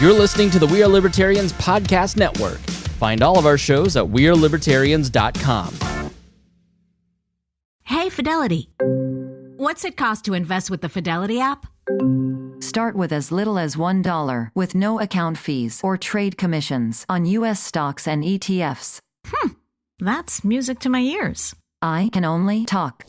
You're listening to the We Are Libertarians Podcast Network. Find all of our shows at wearelibertarians.com. Hey, Fidelity. What's it cost to invest with the Fidelity app? Start with as little as $1 with no account fees or trade commissions on U.S. stocks and ETFs. That's music to my ears. I can only talk.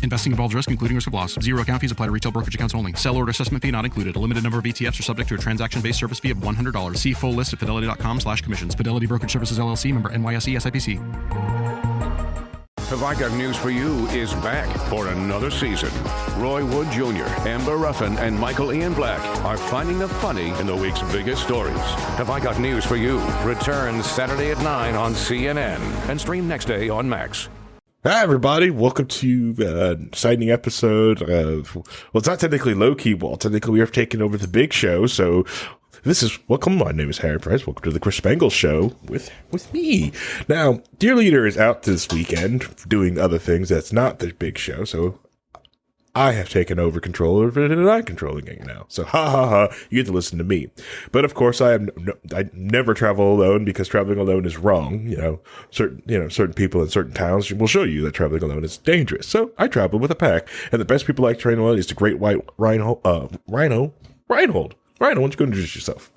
Investing involves risk, including risk of loss. Zero account fees apply to retail brokerage accounts only. Sell order assessment fee not included. A limited number of ETFs are subject to a transaction-based service fee of $100. See full list at fidelity.com/commissions. Fidelity Brokerage Services, LLC, member NYSE, SIPC. Have I Got News for You is back for another season. Roy Wood Jr., Amber Ruffin, and Michael Ian Black are finding the funny in the week's biggest stories. Have I Got News for You returns Saturday at 9 on CNN and stream next day on Max. Hi, everybody. Welcome to an exciting episode of, well, it's not technically low key wall. Technically, we have taken over the big show. So welcome. My name is Harry Price. Welcome to the Spangle show with me. Now, Dear Leader is out this weekend doing other things. That's not the big show. So I have taken over control of it and I'm controlling it now. So you get to listen to me. But of course I never travel alone because traveling alone is wrong. Certain people in certain towns will show you that traveling alone is dangerous. So I travel with a pack, and the best people like traveling alone is the great white Rhinehold. Rhinehold, why don't you go introduce yourself?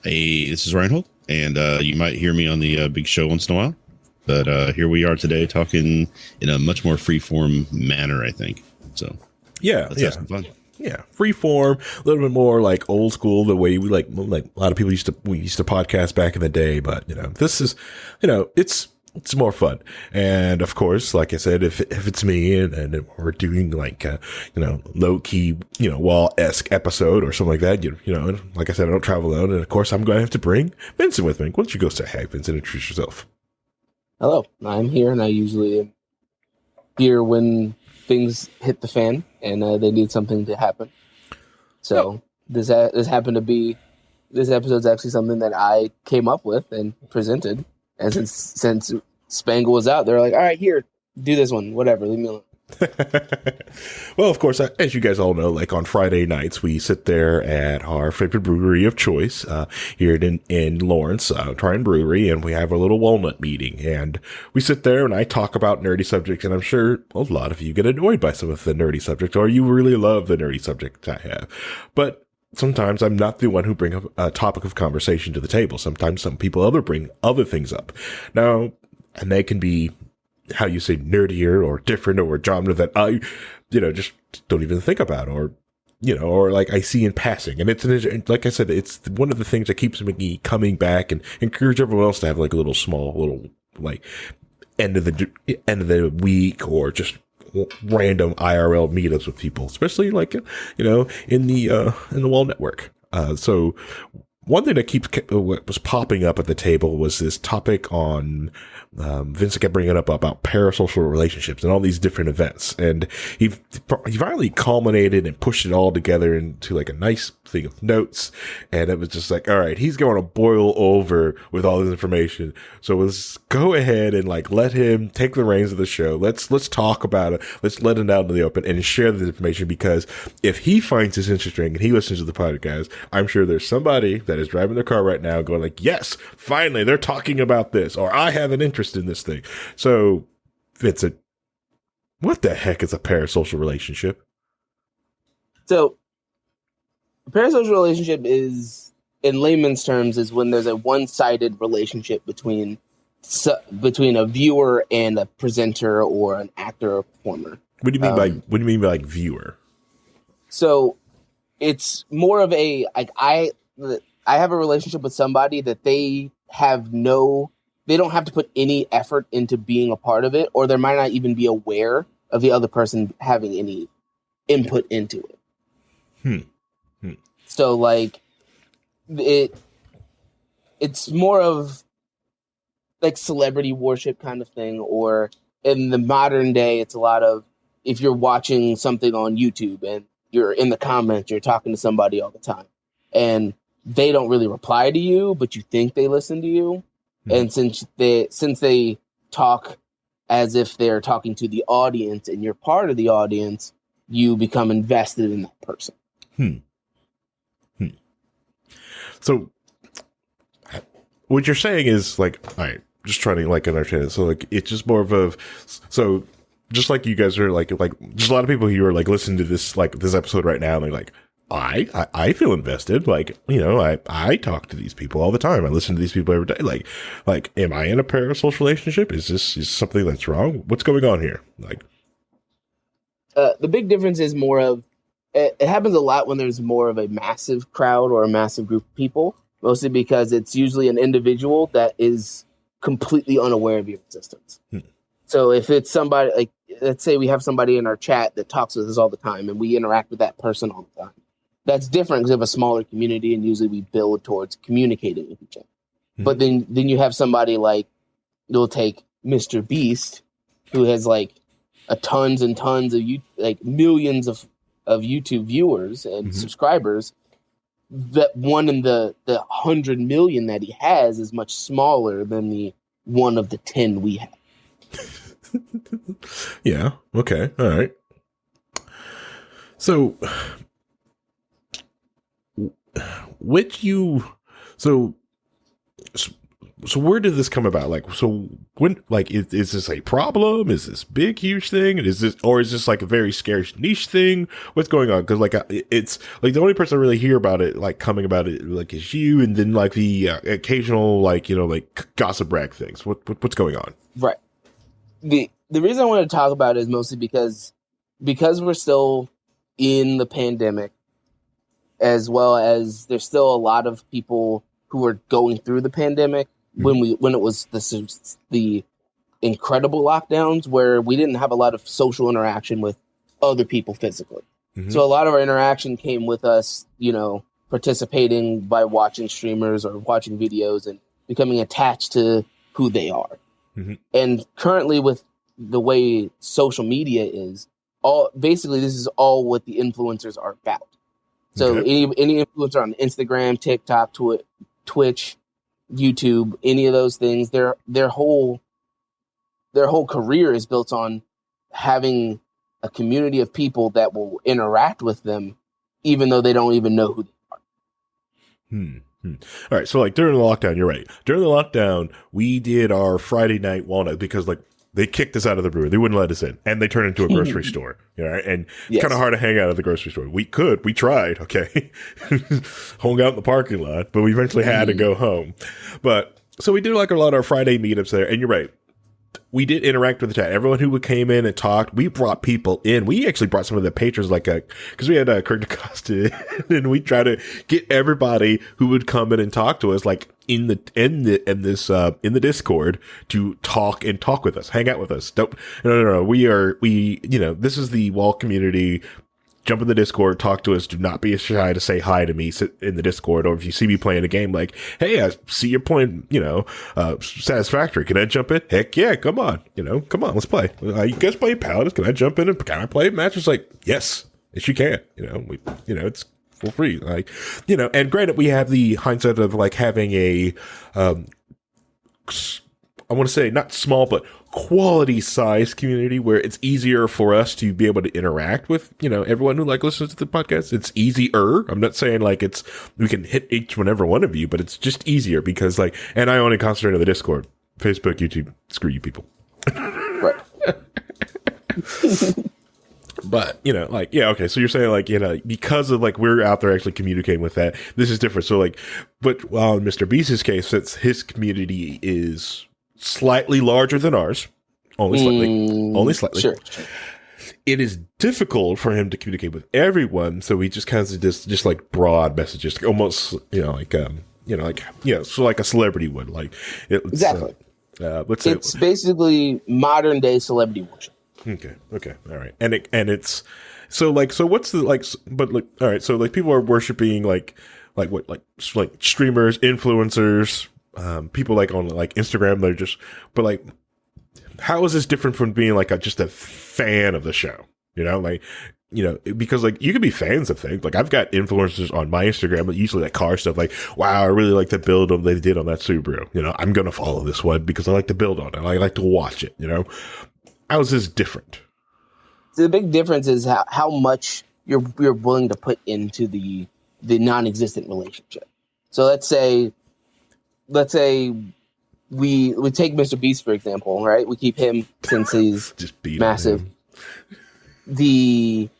Hey, this is Rhinehold, and you might hear me on the big show once in a while. But here we are today talking in a much more free-form manner, I think. So, let's have some fun. Yeah, free form, a little bit more like old school, the way we like a lot of people used to podcast back in the day. But this is, it's more fun. And of course, like I said, if it's me and we're doing like low key wall-esque episode or something like that, like I said, I don't travel alone, and of course I'm going to have to bring Vincent with me. Why don't you go say hi, Vincent? Introduce yourself. Hello, I'm here, and I usually am here when things hit the fan and they need something to happen. So this happened to be, this episode's actually something that I came up with and presented. And since Spangle was out, they're like, all right, here, do this one, whatever, leave me alone. Well, of course, as you guys all know, like on Friday nights, we sit there at our favorite brewery of choice here in Lawrence, Trine Brewery, and we have a little walnut meeting. And we sit there and I talk about nerdy subjects, and I'm sure a lot of you get annoyed by some of the nerdy subjects, or you really love the nerdy subjects I have. But sometimes I'm not the one who bring up a topic of conversation to the table. Sometimes some people bring other things up. Now, and they can be, how you say, nerdier or different or a genre that I, just don't even think about, or like I see in passing. And it's like I said, it's one of the things that keeps me coming back and encourage everyone else to have like a little like end of the week or just random IRL meetups with people, especially like, in the Wall Network. So one thing that was popping up at the table was this topic on, Vincent kept bringing up about parasocial relationships and all these different events. And he finally culminated and pushed it all together into like a nice thing of notes. And it was just like, all right, he's going to boil over with all this information. So let's go ahead and like let him take the reins of the show. Let's talk about it. Let's let him out in the open and share the information, because if he finds this interesting and he listens to the podcast, I'm sure there's somebody that is driving their car right now going like, yes, finally they're talking about this, or I have an interest in this thing. So, Vincent, what the heck is a parasocial relationship? So, a parasocial relationship is, in layman's terms, is when there's a one-sided relationship between a viewer and a presenter or an actor or performer. What do you mean by like viewer? So, it's more of a like I have a relationship with somebody that they don't have to put any effort into being a part of it, or they might not even be aware of the other person having any input into it. So like it's more of like celebrity worship kind of thing, or in the modern day, it's a lot of, if you're watching something on YouTube and you're in the comments, you're talking to somebody all the time and they don't really reply to you, but you think they listen to you. And since they talk as if they're talking to the audience and you're part of the audience, you become invested in that person. So what you're saying is like, all right, just trying to like understand it. So like, it's just more of a, so just like you guys are like just a lot of people who are like listening to this, like this episode right now, and they're like, I feel invested. Like, you know, I talk to these people all the time. I listen to these people every day. Like, am I in a parasocial relationship? Is something that's wrong? What's going on here? Like, the big difference is more of, it happens a lot when there's more of a massive crowd or a massive group of people, mostly because it's usually an individual that is completely unaware of your existence. So if it's somebody, like, let's say we have somebody in our chat that talks with us all the time and we interact with that person all the time. That's different because we have a smaller community and usually we build towards communicating with each other. But then you have somebody like, you'll take Mr. Beast, who has like tons and tons of millions of YouTube viewers and subscribers. That one in the 100 million that he has is much smaller than the one of the 10 we have. Yeah. Okay. All right. So, so where did this come about? Like, so when, like, is this a problem? Is this big, huge thing? Is this like a very scarce niche thing? What's going on? Cause like, it's like the only person I really hear about it, like coming about it, like is you. And then like the occasional, like, you know, like gossip rag things. What's going on? Right. The reason I wanted to talk about it is mostly because we're still in the pandemic, as well as there's still a lot of people who are going through the pandemic when it was the incredible lockdowns where we didn't have a lot of social interaction with other people physically. So a lot of our interaction came with us, you know, participating by watching streamers or watching videos and becoming attached to who they are. And currently with the way social media is, basically this is all what the influencers are about. So any influencer on Instagram, TikTok, Twitch, YouTube, any of those things, their whole career is built on having a community of people that will interact with them, even though they don't even know who they are. All right. So like during the lockdown, you're right. During the lockdown, we did our Friday night walnut because like they kicked us out of the brewery. They wouldn't let us in, and they turned into a grocery store. You know, and it's kind of hard to hang out at the grocery store. We tried, okay, hung out in the parking lot, but we eventually had to go home. But so we did like a lot of our Friday meetups there, and you're right. We did interact with the chat. Everyone who came in and talked, we brought people in. We actually brought some of the patrons, like because we had Kirk DeCosta, and we tried to get everybody who would come in and talk to us, like in the Discord, to talk with us, hang out with us. No. We this is the WAL community. Jump in the Discord, talk to us. Do not be shy to say hi to me. Sit in the Discord, or if you see me playing a game, like, hey, I see you're playing, Satisfactory. Can I jump in? Heck yeah, come on. Come on, let's play. You guys play Paladins? Can I jump in and can I play a match? It's like, yes, you can. It's for free. Like, and granted, we have the hindsight of like having a, I want to say not small, but quality size community where it's easier for us to be able to interact with, everyone who like listens to the podcast. It's easier. I'm not saying like we can hit each and every one of you, but it's just easier because like, and I only concentrate on the Discord, Facebook, YouTube, screw you people. Right. But, okay. So you're saying like, because of like, we're out there actually communicating with that, this is different. So like, but in Mr. Beast's case, since his community is slightly larger than ours, only slightly. Sure. It is difficult for him to communicate with everyone, so he just kind of just like broad messages, almost so like a celebrity would like. Exactly. It's basically modern day celebrity worship. Okay, all right, and it's so what's the like? But like, all right, so like people are worshiping like streamers, influencers. People like on like Instagram, they're just, but like, how is this different from being like just a fan of the show? Because like you could be fans of things. Like I've got influencers on my Instagram, usually like car stuff. Like, wow, I really like the build they did on that Subaru. I'm gonna follow this one because I like to build on it. I like to watch it. How is this different? So the big difference is how much you're willing to put into the non-existent relationship. So let's say we take Mr. Beast, for example, right? We keep him since he's just beat massive. Let's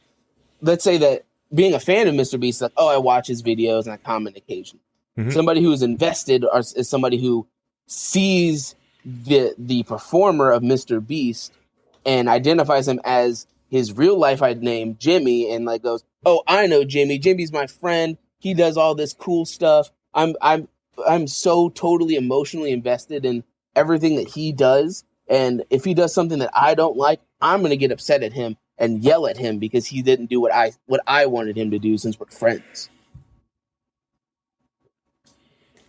say that being a fan of Mr. Beast is like, oh, I watch his videos and I comment occasionally. Mm-hmm. Somebody who is invested is somebody who sees the performer of Mr. Beast and identifies him as his real life name, Jimmy, and like goes, oh, I know Jimmy. Jimmy's my friend. He does all this cool stuff. I'm so totally emotionally invested in everything that he does. And if he does something that I don't like, I'm going to get upset at him and yell at him because he didn't do what I wanted him to do since we're friends.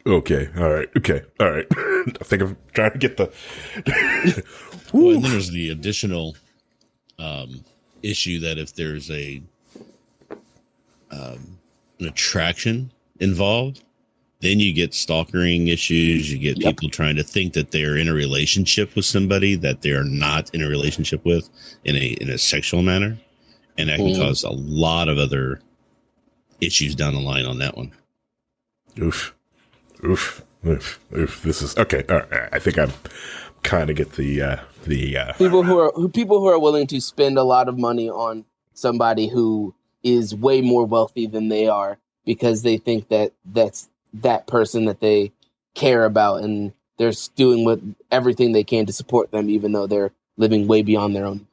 Okay. All right. I think I'm trying to get the. Well, and then there's the additional issue that if there's an attraction involved, then you get stalkering issues. You get people trying to think that they're in a relationship with somebody that they're not in a relationship with in a sexual manner, and that can cause a lot of other issues down the line on that one. Oof. This is okay. All right. I think I'm kind of get the people who are willing to spend a lot of money on somebody who is way more wealthy than they are because they think that that's that person that they care about, and they're doing everything they can to support them, even though they're living way beyond their own.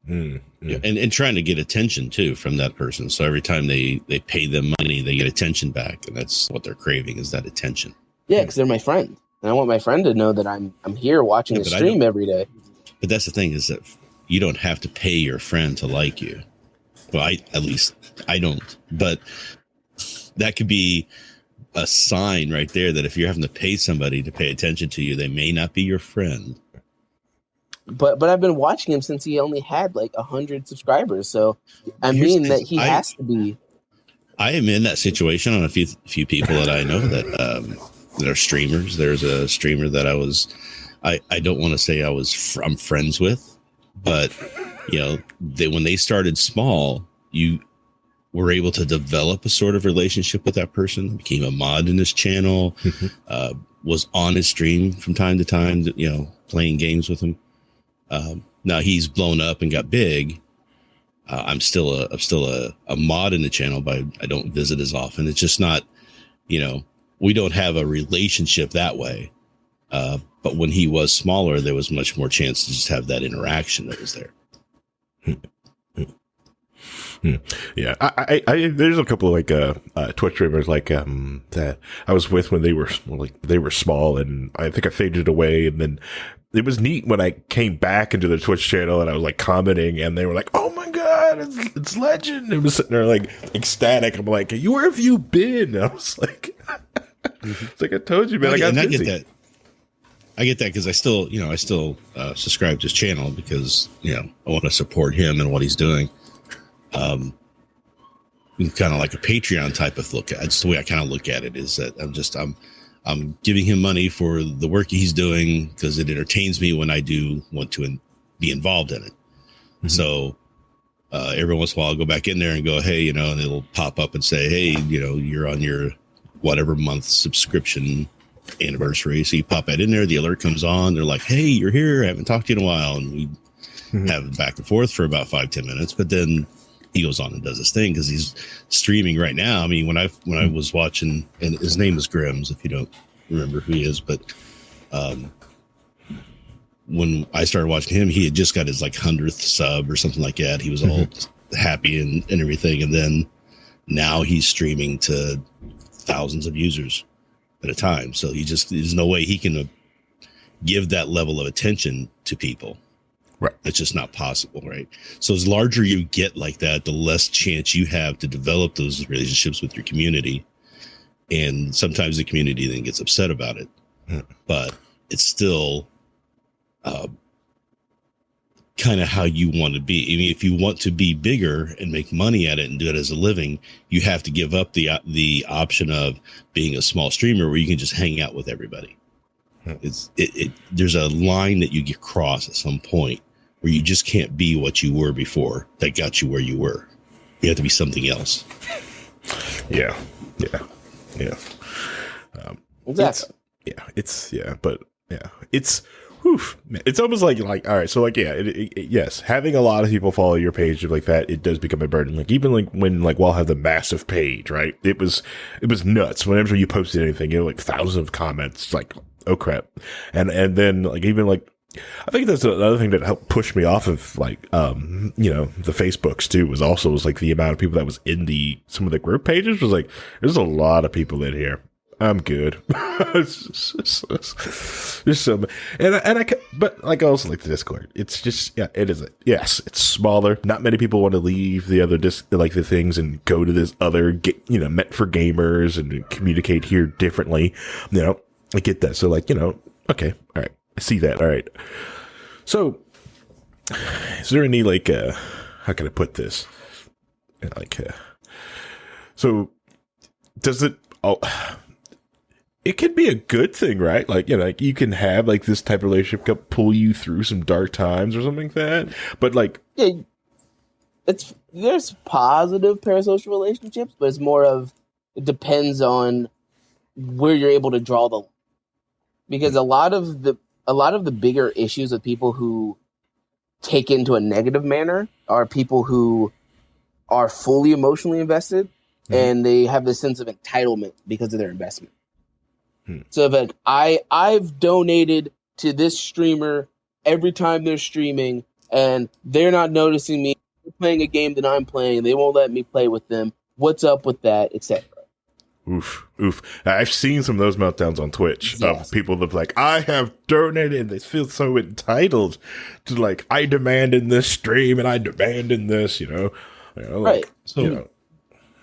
Yeah, and trying to get attention too from that person. So every time they pay them money, they get attention back, and that's what they're craving, is that attention. Yeah, because they're my friend, and I want my friend to know that I'm here watching the stream every day. But that's the thing, is that you don't have to pay your friend to like you. Well, at least I don't. But that could be a sign right there that if you're having to pay somebody to pay attention to you, they may not be your friend. But I've been watching him since he only had like 100 subscribers. So I mean that he has to be. I am in that situation on a few people that I know that are streamers. There's a streamer that I don't want to say I'm friends with, but when they started small, you were able to develop a sort of relationship with that person, became a mod in his channel, was on his stream from time to time, playing games with him. Now he's blown up and got big. I'm still a mod in the channel, but I don't visit as often. It's just not, we don't have a relationship that way. But when he was smaller, there was much more chance to just have that interaction that was there. Yeah, I there's a couple of Twitch streamers that I was with when they were small, and I think I faded away, and then it was neat when I came back into the Twitch channel and I was commenting, and they were like, "Oh my god, it's legend!" It was sitting there ecstatic. I'm like, "Where have you been?" And I was like, "It's like I told you, man. I got busy." I get that because I still subscribe to his channel because I want to support him and what he's doing. Kind of like a Patreon type of look. That's the way I kind of look at it. Is that I'm giving him money for the work he's doing because it entertains me when I do want to be involved in it. Mm-hmm. So every once in a while I'll go back in there and go, hey, and it'll pop up and say, hey, you're on your whatever month subscription anniversary. So you pop that in there, the alert comes on. They're like, hey, you're here. I haven't talked to you in a while. And we have it back and forth for about 5-10 minutes. But then he goes on and does his thing because he's streaming right now. I mean, when I was watching, and his name is Grims, if you don't remember who he is, but when I started watching him, he had just got his 100th sub or something like that. He was all happy and everything. And then now he's streaming to thousands of users at a time. So there's no way he can give that level of attention to people. Right. It's just not possible, right? So as larger you get like that, the less chance you have to develop those relationships with your community. And sometimes the community then gets upset about it. But it's still kind of how you want to be. I mean, if you want to be bigger and make money at it and do it as a living, you have to give up the option of being a small streamer where you can just hang out with everybody. There's a line that you get crossed at some point where you just can't be what you were before that got you where you were. You have to be something else. Yeah. Exactly. It's almost like all right, so like yes, having a lot of people follow your page like that, it does become a burden. Like even like when like WAL had the massive page, right? It was nuts. Whenever you posted anything, you know, like thousands of comments, like oh crap, and then like even like I think that's another thing that helped push me off of like you know, the Facebooks too was like the amount of people that was in some of the group pages was like there's a lot of people in here. I'm good. There's some, but like I also like the Discord. It's just, it is. Yes, it's smaller. Not many people want to leave the other like the things and go to this other, meant for gamers and communicate here differently. You know, I get that. So like, you know, okay, all right, I see that. All right. So, is there any like, how can I put this? Like, so does it? Oh. It could be a good thing, right? Like, you know, like you can have like this type of relationship pull you through some dark times or something like that. But like, there's positive parasocial relationships, but it's more of it depends on where you're able to draw the line. Because a lot of the bigger issues with people who take into a negative manner are people who are fully emotionally invested and they have this sense of entitlement because of their investment. So if like I've donated to this streamer every time they're streaming and they're not noticing me, they're playing a game that I'm playing, they won't let me play with them. What's up with that, etc. Oof. I've seen some of those meltdowns on Twitch of people that like, I have donated and they feel so entitled to like, I demand in this stream and I demand in this, you know like, right. So, you know.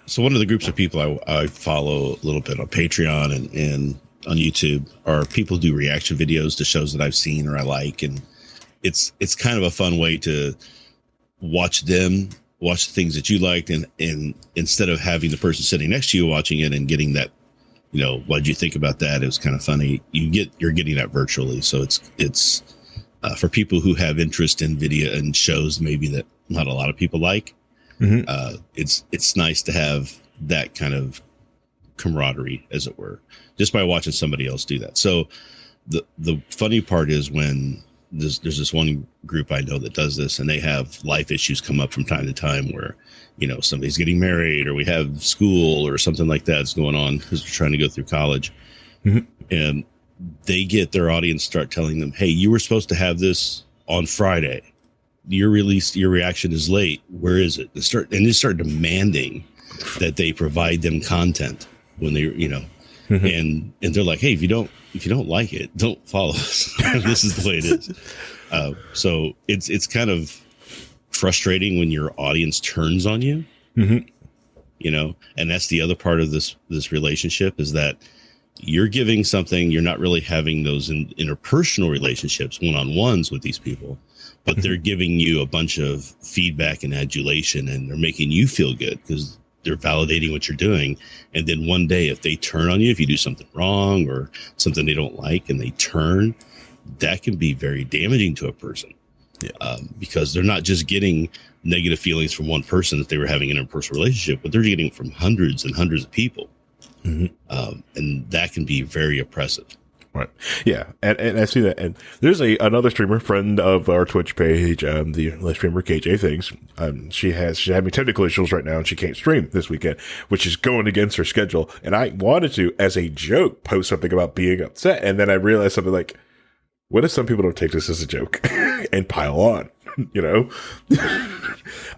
So one of the groups of people I follow a little bit on Patreon and on YouTube are people who do reaction videos to shows that I've seen or I like. And it's kind of a fun way to watch the things that you liked. And instead of having the person sitting next to you watching it and getting that, you know, what did you think about that? It was kind of funny. You're getting that virtually. So it's for people who have interest in video and shows, maybe that not a lot of people like. It's nice to have that kind of camaraderie, as it were, just by watching somebody else do that. So the funny part is when there's this one group I know that does this, and they have life issues come up from time to time where, you know, somebody's getting married or we have school or something like that's going on because they're trying to go through college. And they get their audience start telling them, hey, you were supposed to have this on Friday. Your reaction is late. Where is it? They start demanding that they provide them content when they, you know, and they're like, hey, if you don't like it, don't follow us. This is the way it is. So it's kind of frustrating when your audience turns on you, you know, and that's the other part of this relationship is that you're giving something, you're not really having those interpersonal relationships, one-on-ones with these people, but they're giving you a bunch of feedback and adulation, and they're making you feel good because they're validating what you're doing. And then one day, if they turn on you, if you do something wrong or something they don't like and they turn, that can be very damaging to a person. Because they're not just getting negative feelings from one person that they were having an interpersonal relationship, but they're getting it from hundreds and hundreds of people. And that can be very oppressive. Right. Yeah. And I see that. And there's another streamer, friend of our Twitch page, the streamer KJ Things. She's having technical issues right now and she can't stream this weekend, which is going against her schedule. And I wanted to, as a joke, post something about being upset. And then I realized something like, what if some people don't take this as a joke and pile on? You know,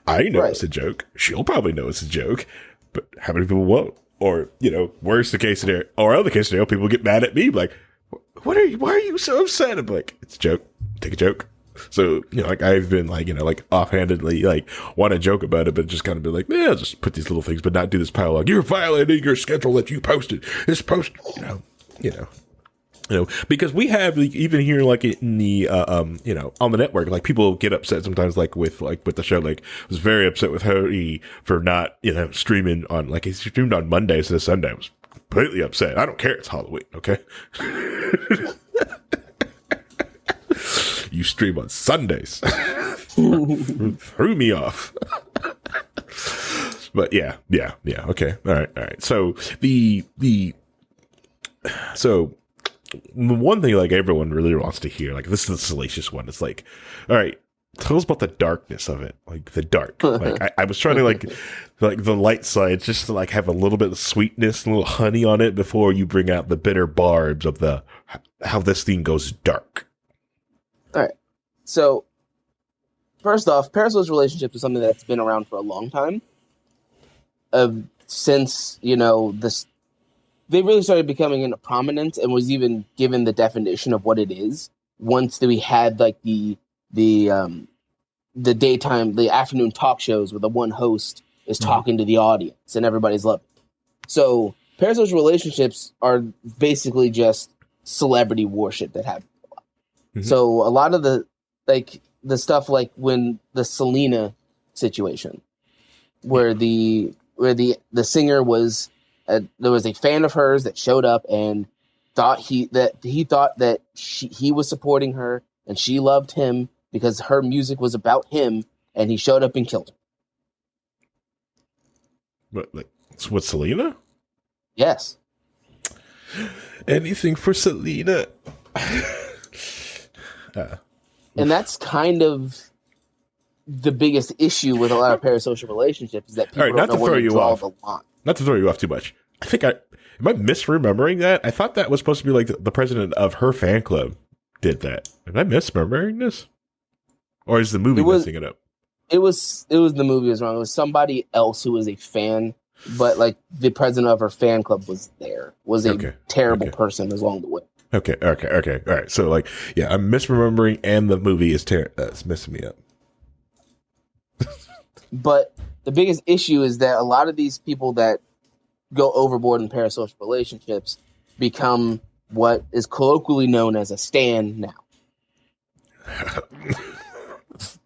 I know it's a joke. She'll probably know it's a joke, but how many people won't? Or, you know, worse the case scenario, or other case scenario, people get mad at me, like, why are you so upset? I'm like, it's a joke. Take a joke. So, you know, like I've been like, you know, like offhandedly, like want to joke about it, but just kind of be like, yeah, just put these little things, but not do this pile. Like, you're violating your schedule that you posted. This post, you know, because we have even here, like in the, you know, on the network, like people get upset sometimes, like with the show, like I was very upset with Hody for not, you know, streaming on, like he streamed on Mondays to Sunday. I was completely upset. I don't care. It's Halloween. Okay. You stream on Sundays. Threw me off. But yeah. Okay. All right. So So the one thing like everyone really wants to hear, like this is the salacious one. It's like, all right, tell us about the darkness of it, like the dark. Like I was trying to like the light side, just to like have a little bit of sweetness, a little honey on it before you bring out the bitter barbs of the how this thing goes dark. All right. So first off, parasocial relationships is something that's been around for a long time. Since this. They really started becoming into prominence and was even given the definition of what it is once we had like the daytime, the afternoon talk shows where the one host is talking to the audience and everybody's loving it. So parasocial relationships are basically just celebrity worship that happens a lot. Mm-hmm. So a lot of the stuff like when the Selena situation, where the singer was. There was a fan of hers that showed up and thought he thought that he was supporting her and she loved him because her music was about him, and he showed up and killed her. But like, it's with Selena? Yes. Anything for Selena. And that's kind of the biggest issue with a lot of parasocial relationships is that people don't know where to draw the line. Not to throw you off too much. I think am I misremembering that? I thought that was supposed to be like the president of her fan club did that. Am I misremembering this? Or is the movie messing it up? It was the movie was wrong. It was somebody else who was a fan, but like the president of her fan club was a terrible person along the way. Okay. All right. So like, yeah, I'm misremembering, and the movie is it's messing me up. But the biggest issue is that a lot of these people that go overboard in parasocial relationships become what is colloquially known as a stan now.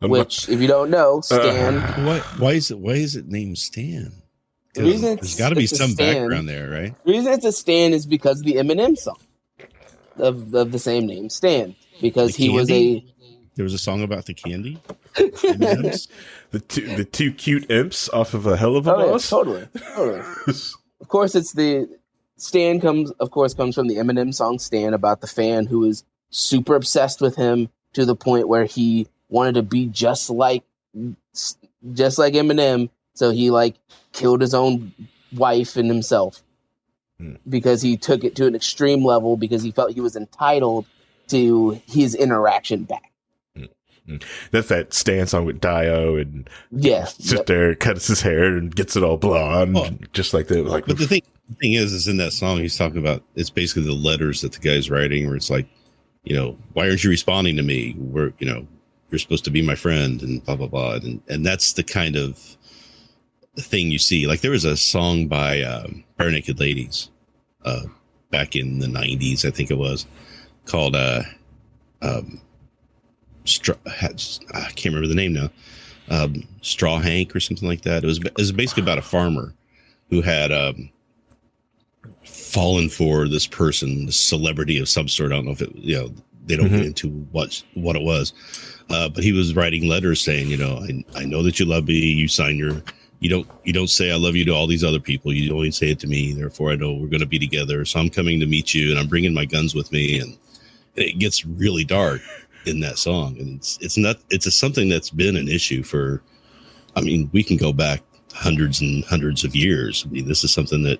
Which, if you don't know, stan. Why is it named Stan? There's got to be some background there, right? The reason it's a stan is because of the Eminem song of the same name, Stan, because he was a. There was a song about the candy. the two cute imps off of A Hell of a Boss. Yeah, totally. Of course, it's the Stan comes from the Eminem song "Stan" about the fan who is super obsessed with him to the point where he wanted to be just like Eminem, so he like killed his own wife and himself because he took it to an extreme level because he felt he was entitled to his interaction back. That's that Stan song with Dio, and there, cuts his hair and gets it all blonde, just like that. Like, but the thing is in that song he's talking about, it's basically the letters that the guy's writing, where it's like, why aren't you responding to me? You're supposed to be my friend, and blah blah blah, and that's the kind of thing you see. Like there was a song by Bare Naked Ladies back in the 90s, I think it was, called I can't remember the name now. Straw Hank or something like that. It was basically about a farmer who had fallen for this person, this celebrity of some sort. I don't know if it, they don't get into what it was, but he was writing letters saying, I know that you love me. You sign you don't say I love you to all these other people. You only say it to me. Therefore, I know we're going to be together. So I'm coming to meet you, and I'm bringing my guns with me. And it gets really dark in that song, and it's something that's been an issue for, we can go back hundreds and hundreds of years. This is something that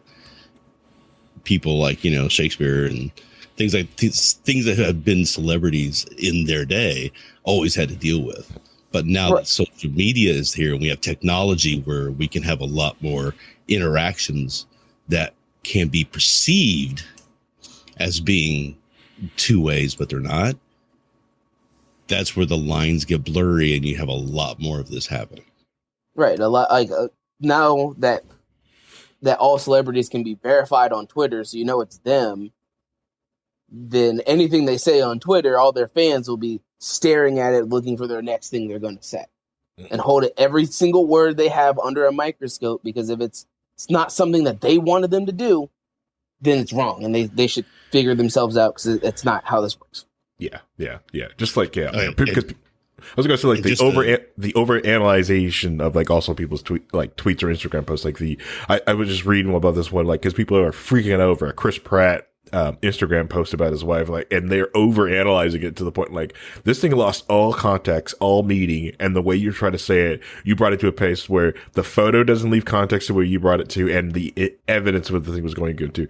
people like Shakespeare and things that have been celebrities in their day always had to deal with. But now that social media is here and we have technology where we can have a lot more interactions that can be perceived as being two ways, but they're not. That's where the lines get blurry and you have a lot more of this happening. Right. A lot now that all celebrities can be verified on Twitter, so it's them, then anything they say on Twitter, all their fans will be staring at it, looking for their next thing they're going to say and hold it, every single word they have under a microscope, because if it's not something that they wanted them to do, then it's wrong. And they should figure themselves out, because it's not how this works. Yeah. Just like, because I was going to say, like, the overanalyzation of, like, also people's tweets or Instagram posts. Like, I was just reading about this one, like, because people are freaking out over a Chris Pratt Instagram post about his wife, like, and they're over analyzing it to the point like this thing lost all context, all meaning, and the way you're trying to say it, you brought it to a place where the photo doesn't leave context to where you brought it to, and the evidence of what the thing was going to go to.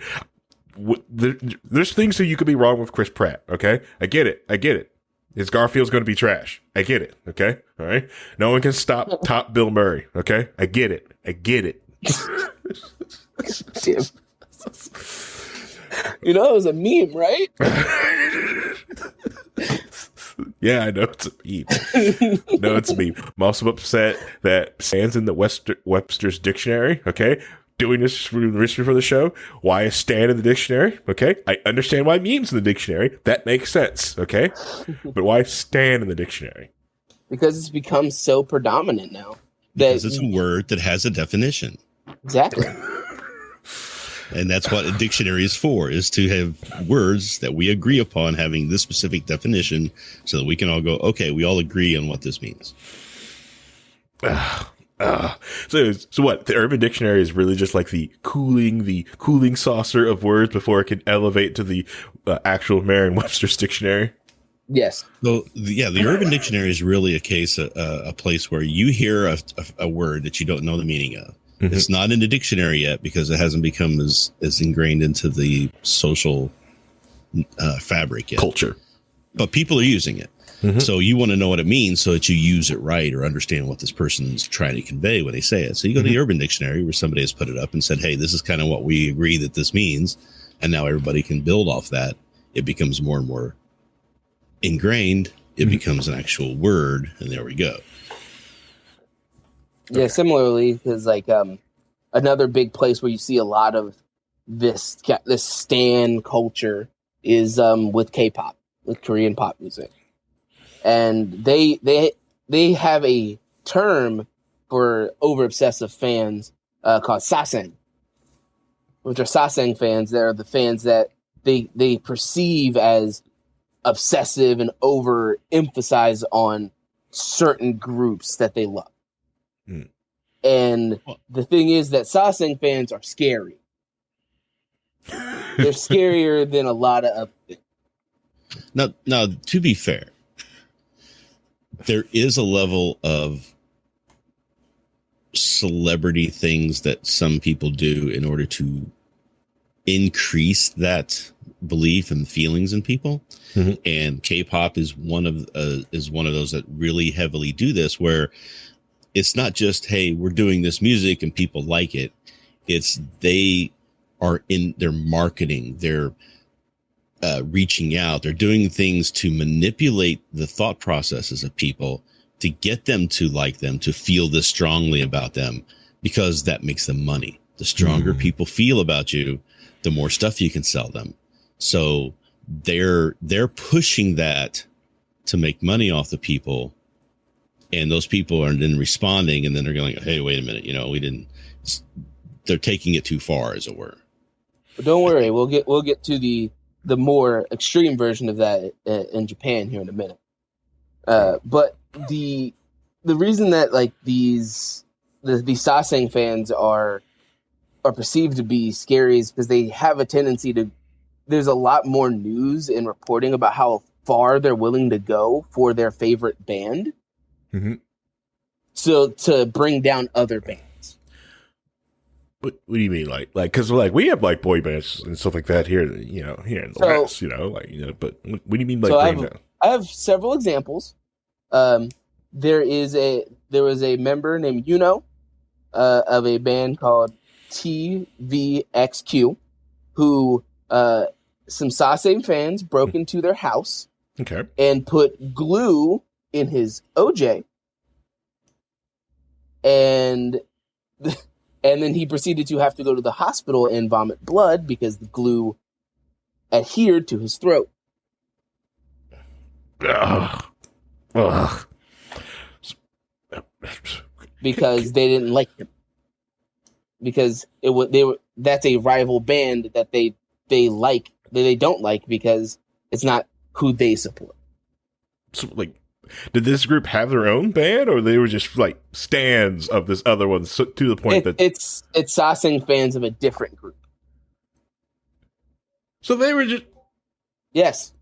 There's things that you could be wrong with Chris Pratt. Okay, I get it. His Garfield's going to be trash. I get it. Okay, all right. No one can top Bill Murray. Okay, I get it. Damn. You know, it was a meme, right? Yeah, I know it's a meme. I'm also upset that stands in the Webster's dictionary. Okay, doing this research for the show. Why is stand in the dictionary? Okay, I understand why memes in the dictionary. That makes sense. Okay, but why stand in the dictionary? Because it's become so predominant now. Because it's a word that has a definition. Exactly. And that's what a dictionary is for, is to have words that we agree upon having this specific definition so that we can all go, okay, we all agree on what this means. So what? The Urban Dictionary is really just like the cooling saucer of words before it can elevate to the actual Merriam-Webster's dictionary. Yes. So the Urban Dictionary is really a place where you hear a word that you don't know the meaning of. Mm-hmm. It's not in the dictionary yet because it hasn't become as ingrained into the social fabric yet. Culture. But people are using it. Mm-hmm. So you want to know what it means so that you use it right or understand what this person's trying to convey when they say it. So you go to the Urban Dictionary where somebody has put it up and said, hey, this is kind of what we agree that this means. And now everybody can build off that. It becomes more and more ingrained. It becomes an actual word. And there we go. Yeah, similarly, because like another big place where you see a lot of this stan culture is with K-pop, with Korean pop music, and they have a term for over obsessive fans called saseng, which are saseng fans. They're the fans that they perceive as obsessive and over emphasize on certain groups that they love. And the thing is that saseng fans are scary. They're scarier than a lot of other things. Now, to be fair, there is a level of celebrity things that some people do in order to increase that belief and feelings in people. Mm-hmm. And K-pop is one of those that really heavily do this, where it's not just, hey, we're doing this music and people like it. It's they are in their marketing, they're reaching out, they're doing things to manipulate the thought processes of people to get them to like them, to feel this strongly about them, because that makes them money. The stronger people feel about you, the more stuff you can sell them. So they're pushing that to make money off the people. And those people are then responding, and then they're going, hey, wait a minute, they're taking it too far, as it were. But don't worry, we'll get to the more extreme version of that in Japan here in a minute. But the reason that like these saseng fans are perceived to be scary is because they have a tendency to, there's a lot more news and reporting about how far they're willing to go for their favorite band. Mm-hmm. So to bring down other bands. What do you mean, like, because we have like boy bands and stuff like that here, here in the West, But what do you mean, like, bring down? I have several examples. There was a member named Yuno of a band called TVXQ, who some saseng fans broke into their house, and put glue in his OJ, and then he proceeded to have to go to the hospital and vomit blood because the glue adhered to his throat. Because they didn't like him. Because that's a rival band that they don't like because it's not who they support. So, like, did this group have their own band, or they were just like stands of this other one, to the point that it's saseng fans of a different group? So they were just Yes.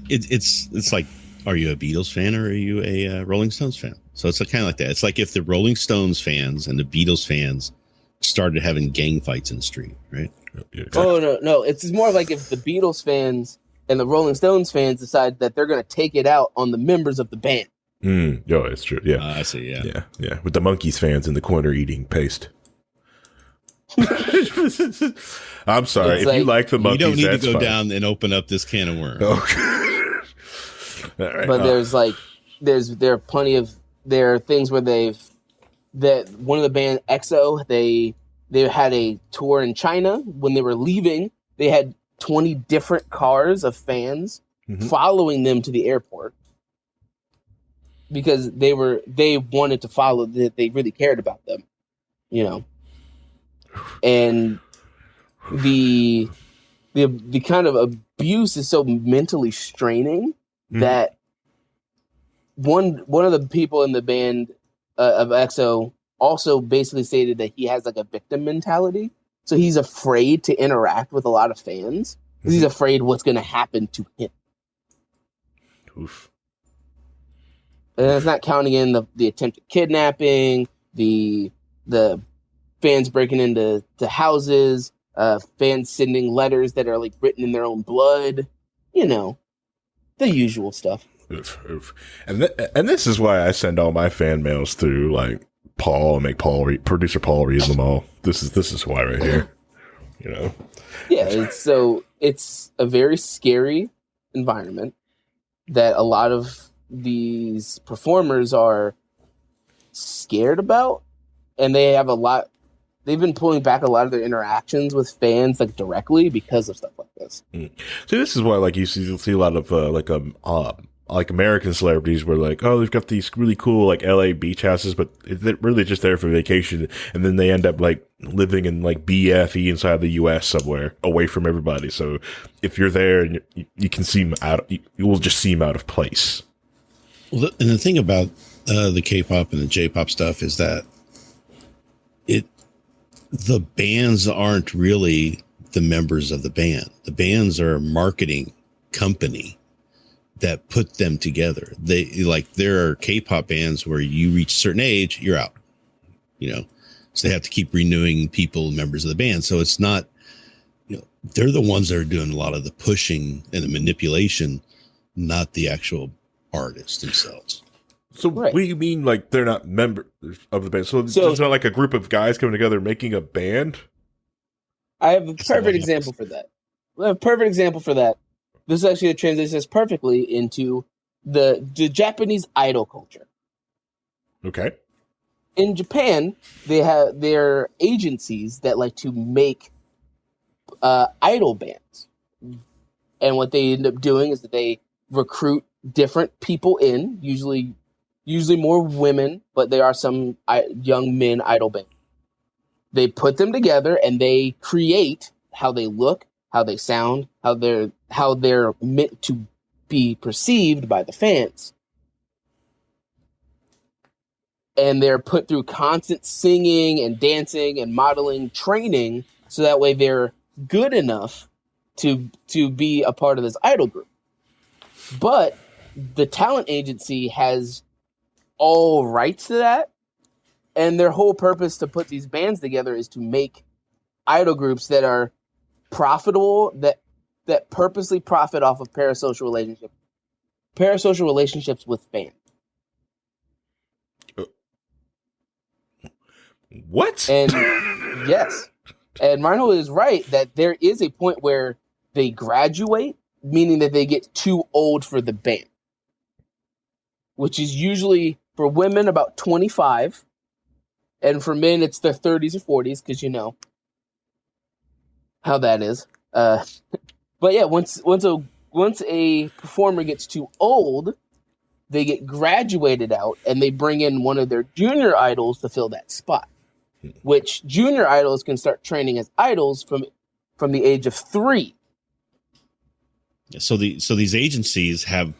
It's like, are you a Beatles fan or are you a Rolling Stones fan? So it's kind of like that. It's like if the Rolling Stones fans and the Beatles fans started having gang fights in the street, right? Oh no! It's more like if the Beatles fans and the Rolling Stones fans decide that they're going to take it out on the members of the band. Oh, it's true. Yeah, I see. Yeah. With the Monkees fans in the corner eating paste. I'm sorry It's if like, you like the Monkees. You don't need to that's go fine. down and open up this can of worms. Okay. All right. But there are things where one of the band EXO, they had a tour in China. When they were leaving, they had 20 different cars of fans following them to the airport because they wanted to follow that they really cared about them, you know. And the kind of abuse is so mentally straining that one of the people in the band of EXO also basically stated that he has like a victim mentality. So he's afraid to interact with a lot of fans because he's afraid what's going to happen to him. Oof. And that's not counting in the attempted kidnapping, the fans breaking into houses, fans sending letters that are like written in their own blood, you know, the usual stuff. Oof. And this is why I send all my fan mails through like Paul and make producer Paul read them all. This is why right here, you know. Yeah, it's a very scary environment that a lot of these performers are scared about, and they've been pulling back a lot of their interactions with fans like directly because of stuff like this. So this is why like you see a lot of like American celebrities where like, oh, they've got these really cool like LA beach houses, but they're really just there for vacation, and then they end up like living in like BFE inside the US somewhere away from everybody. So if you're there and you can seem you will just seem out of place. Well, and the thing about the K-pop and the J-pop stuff is that the bands aren't really the members of the band. The bands are a marketing company that put them together. There are K-pop bands where you reach a certain age, you're out, you know, so they have to keep renewing members of the band. So it's not, you know, they're the ones that are doing a lot of the pushing and the manipulation, not the actual artists themselves. So what do you mean, like, they're not members of the band? So there's not like a group of guys coming together making a band? I have a perfect example for that. This actually transitions perfectly into the Japanese idol culture. Okay. In Japan, they have their agencies that like to make idol bands. And what they end up doing is that they recruit different people in, usually more women, but there are some young men idol bands. They put them together and they create how they look, how they sound, how they're meant to be perceived by the fans. And they're put through constant singing and dancing and modeling training so that way they're good enough to be a part of this idol group. But the talent agency has all rights to that, and their whole purpose to put these bands together is to make idol groups that are profitable, that purposely profit off of parasocial relationships with fans. What? And yes, and Rhinehold is right that there is a point where they graduate, meaning that they get too old for the band, which is usually for women about 25, and for men it's their 30s or 40s, because you know how that is. But yeah, once a performer gets too old, they get graduated out, and they bring in one of their junior idols to fill that spot. Which junior idols can start training as idols from the age of 3. So these agencies have,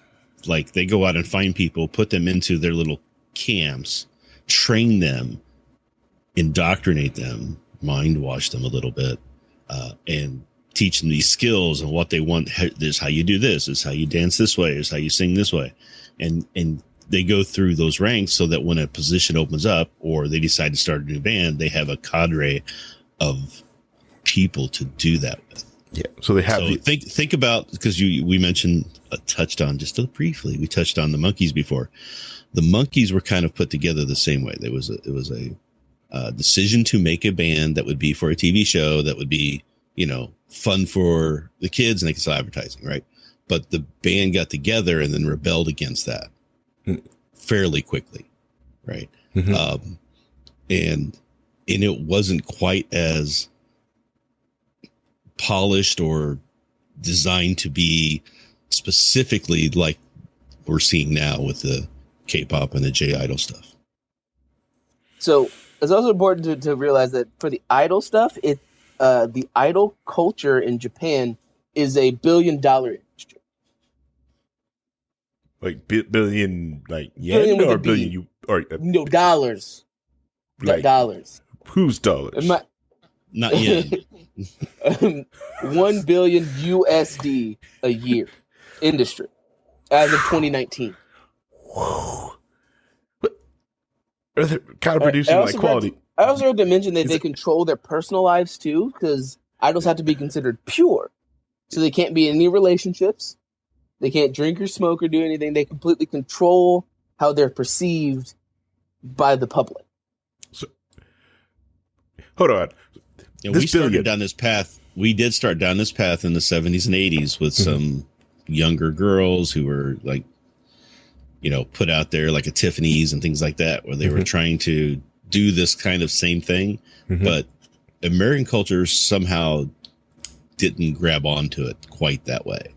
like, they go out and find people, put them into their little camps, train them, indoctrinate them, mind wash them a little bit, and teach them these skills and what they want. This is how you do this. This is how you dance this way. This is how you sing this way. And they go through those ranks so that when a position opens up or they decide to start a new band, they have a cadre of people to do that with. Yeah. So they have. So think about, because we mentioned touched on just briefly. We touched on the Monkees before. The Monkees were kind of put together the same way. It was a decision to make a band that would be for a TV show that would be, fun for the kids and they could sell advertising, right? But the band got together and then rebelled against that fairly quickly, right? Mm-hmm. And it wasn't quite as polished or designed to be specifically like we're seeing now with the K-pop and the J-Idol stuff. So it's also important to realize that for the idol stuff, the idol culture in Japan is a $1 billion industry. Like billion, like yen or billion? No, dollars. Like, dollars. Whose dollars? Not yen. 1 billion USD a year industry as of 2019. Whoa. Are they kind of producing like quality? I also heard to mention that they control their personal lives too, because idols have to be considered pure. So they can't be in any relationships. They can't drink or smoke or do anything. They completely control how they're perceived by the public. So, hold on. We started down this path. We did start down this path in the 70s and 80s with some younger girls who were like, put out there like a Tiffany's and things like that, where they were trying to do this kind of same thing. But American culture somehow didn't grab onto it quite that way.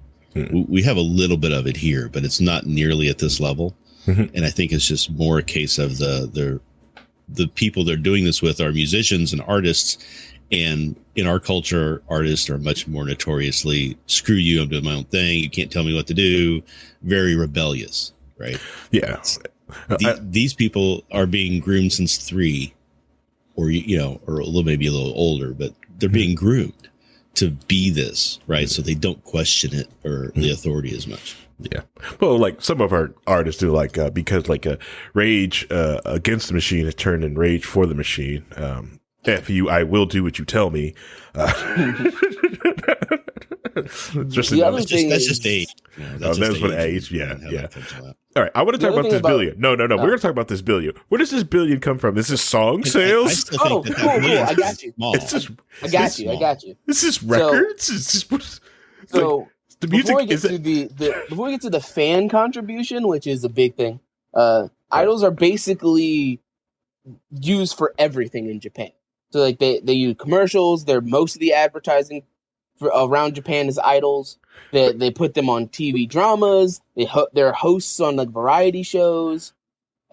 We have a little bit of it here, but it's not nearly at this level. And I think it's just more a case of the people they're doing this with are musicians and artists. And in our culture, artists are much more notoriously, screw you, I'm doing my own thing. You can't tell me what to do. Very rebellious, right? Yeah. These people are being groomed since 3 or, or maybe a little older, but they're being groomed to be this, right? So they don't question it or the authority as much. Yeah. Well, like some of our artists do, like, because like a rage against the machine has turned in rage for the machine. I will do what you tell me. That's just age. That's what age. Yeah. All right. I want to talk about this billion. No. We're going to talk about this billion. Where does this billion come from? Is this song sales? Cool. I got you. I got you. This is records. So the music. Before we get to the fan contribution, which is a big thing, idols are basically used for everything in Japan. So like they use commercials. They're most of the advertising around Japan is idols. They put them on TV dramas. They're hosts on like variety shows.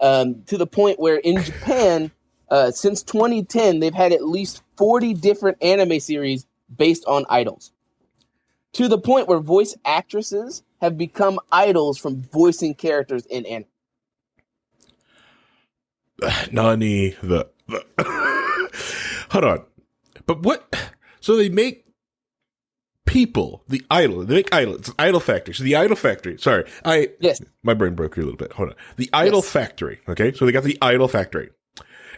To the point where in Japan, since 2010, they've had at least 40 different anime series based on idols. To the point where voice actresses have become idols from voicing characters in anime. Nani the hold on, but what? So they make people the idol. They make idol. It's an idol factory. So the idol factory. Sorry, my brain broke here a little bit. Hold on. The idol factory. Okay, so they got the idol factory,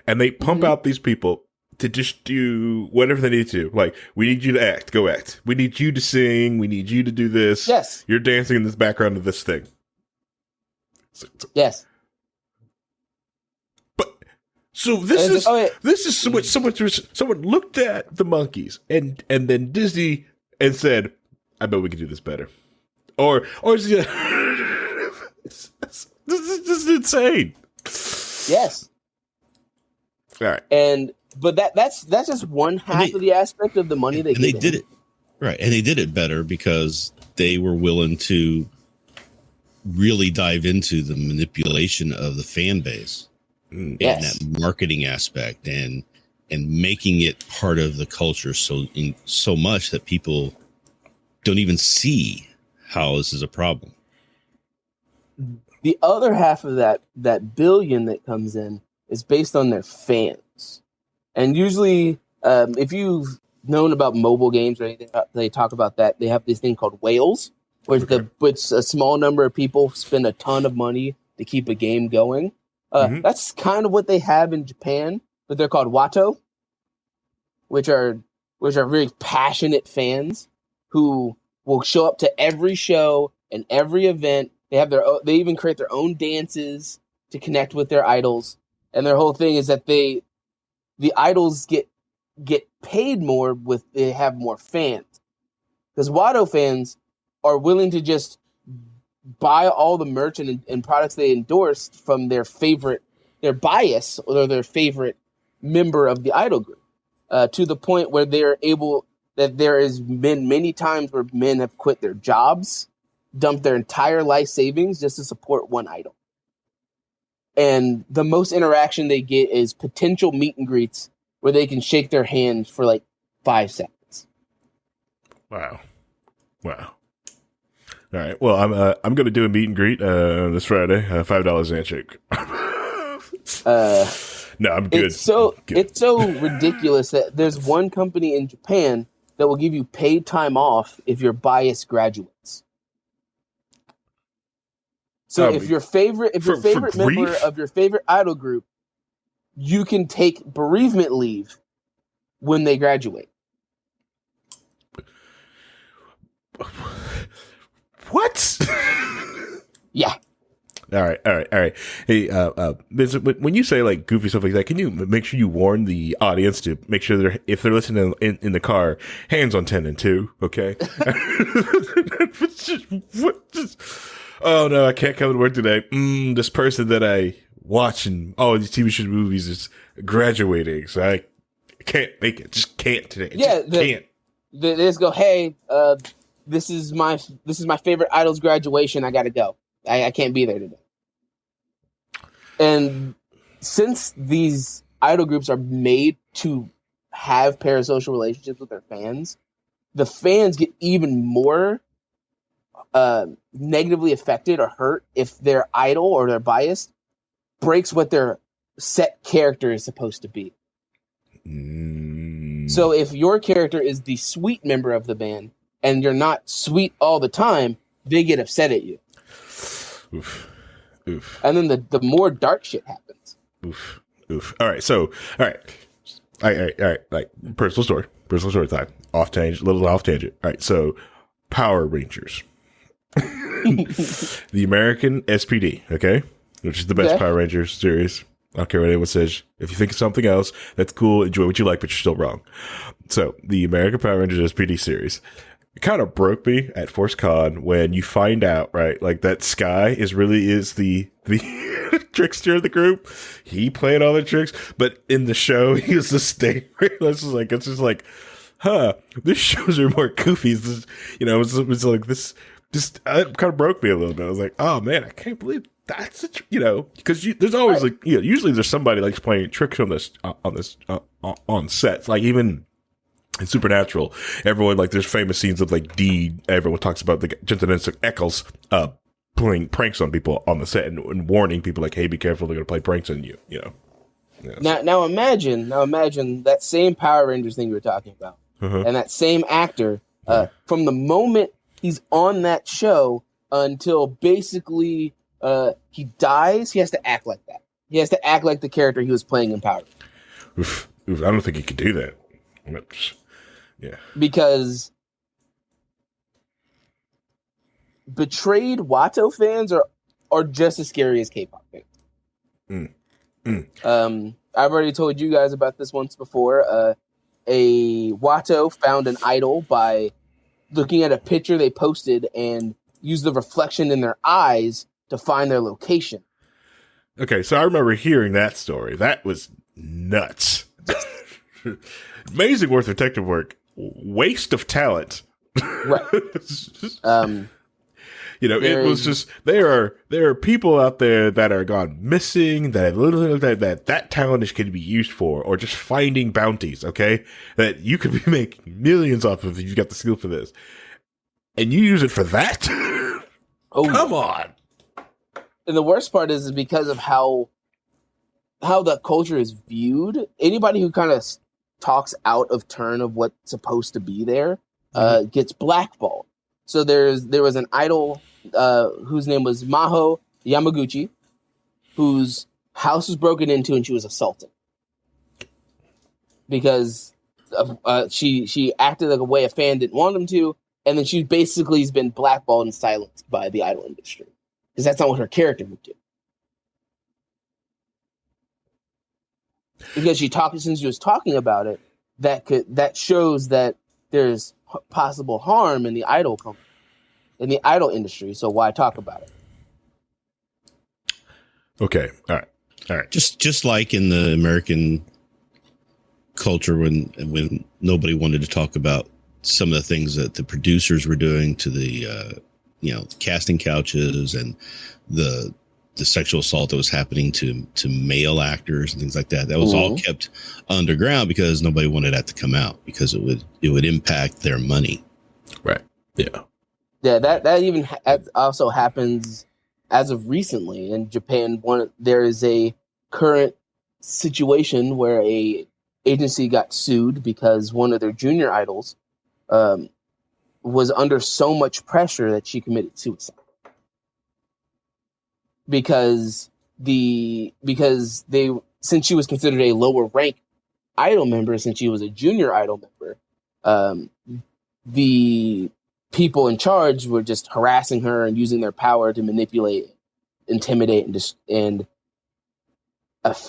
and they pump out these people to just do whatever they need to. Like, we need you to act. Go act. We need you to sing. We need you to do this. Yes. You're dancing in this background of this thing. Yes. So this is someone looked at the Monkees and then Disney and said, I bet we could do this better. Or is it, this is insane. Yes. All right. But that's just one half of the aspect of the money they did it. Right. And they did it better because they were willing to really dive into the manipulation of the fan base. And that marketing aspect and making it part of the culture so much that people don't even see how this is a problem. The other half of that billion that comes in is based on their fans. And usually, if you've known about mobile games or anything, they talk about that. They have this thing called whales, which a small number of people spend a ton of money to keep a game going. That's kind of what they have in Japan, but they're called Watto, which are very passionate fans who will show up to every show and every event. They even create their own dances to connect with their idols, and their whole thing is that the idols get paid more they have more fans, because Watto fans are willing to just buy all the merch and products they endorsed from their bias or their favorite member of the idol group, to the point where there has been many times where men have quit their jobs, dumped their entire life savings just to support one idol. And the most interaction they get is potential meet and greets where they can shake their hand for like 5 seconds. Wow. All right. Well, I'm going to do a meet and greet this Friday. $5 handshake. No, I'm good. It's so ridiculous that there's one company in Japan that will give you paid time off if your bias graduates. So if your favorite member of your favorite idol group, you can take bereavement leave when they graduate. What? Yeah. All right. Hey, Vincent, when you say like goofy stuff like that, can you make sure you warn the audience to make sure if they're listening in the car, hands on 10 and 2, okay? Oh no, I can't come to work today. This person that I watch in all these TV shows and movies is graduating, so I can't make it. Just can't today. Can't. They just go, hey, this is my favorite idol's graduation. I got to go. I can't be there today. And since these idol groups are made to have parasocial relationships with their fans, the fans get even more negatively affected or hurt if their idol or their bias breaks what their set character is supposed to be. So if your character is the sweet member of the band and you're not sweet all the time, they get upset at you. Oof. And then the more dark shit happens. Oof. All right. Like personal story time. Off tangent. All right. So Power Rangers. The American SPD, okay? Which is the best Power Rangers series. I don't care what anyone says. If you think of something else, that's cool. Enjoy what you like, but you're still wrong. So the American Power Rangers SPD series. It kind of broke me at Force Con when you find out, right? Like that Sky is the trickster of the group. He played all the tricks, but in the show he was the state. It's just like, these shows are more goofy. It's just, it's like this. Just it kind of broke me a little bit. I was like, oh man, I can't believe that's because there's always usually there's somebody like playing tricks on sets, like even. In Supernatural, everyone, like, there's famous scenes of, like, Deed. Everyone talks about the Jensen Ackles playing pranks on people on the set and warning people, like, hey, be careful, they're going to play pranks on you, Yeah, Now imagine that same Power Rangers thing you were talking about. And that same actor, from the moment he's on that show until basically he dies, he has to act like that. He has to act like the character he was playing in Power Rangers. I don't think he could do that. Yeah. Because betrayed Watto fans are just as scary as K-pop fans. I've already told you guys about this once before. A Watto found an idol by looking at a picture they posted and used the reflection in their eyes to find their location. Okay, so I remember hearing that story. That was nuts. Amazing worth of detective work. Waste of talent. Right. It was just there are people out there that are gone missing that talent can be used for, or just finding bounties, okay? That you could be making millions off of if you got the skill for this. And you use it for that? Oh, come on. And the worst part is because of how the culture is viewed. Anybody who kind of talks out of turn of what's supposed to be there, gets blackballed. So there was an idol whose name was Maho Yamaguchi, whose house was broken into and she was assaulted because she acted like a way a fan didn't want them to, and then she basically has been blackballed and silenced by the idol industry because that's not what her character would do. Because since she was talking about it, that shows that there's possible harm in the idol company, in the idol industry. So why talk about it? Okay. All right. Just like in the American culture when nobody wanted to talk about some of the things that the producers were doing to the casting couches and the sexual assault that was happening to male actors and things like that. That was all kept underground because nobody wanted that to come out because it would impact their money. Right. Yeah. Yeah. That even also happens as of recently in Japan. There is a current situation where a agency got sued because one of their junior idols was under so much pressure that she committed suicide. Because since she was considered a lower rank idol member, since she was a junior idol member, the people in charge were just harassing her and using their power to manipulate, intimidate, and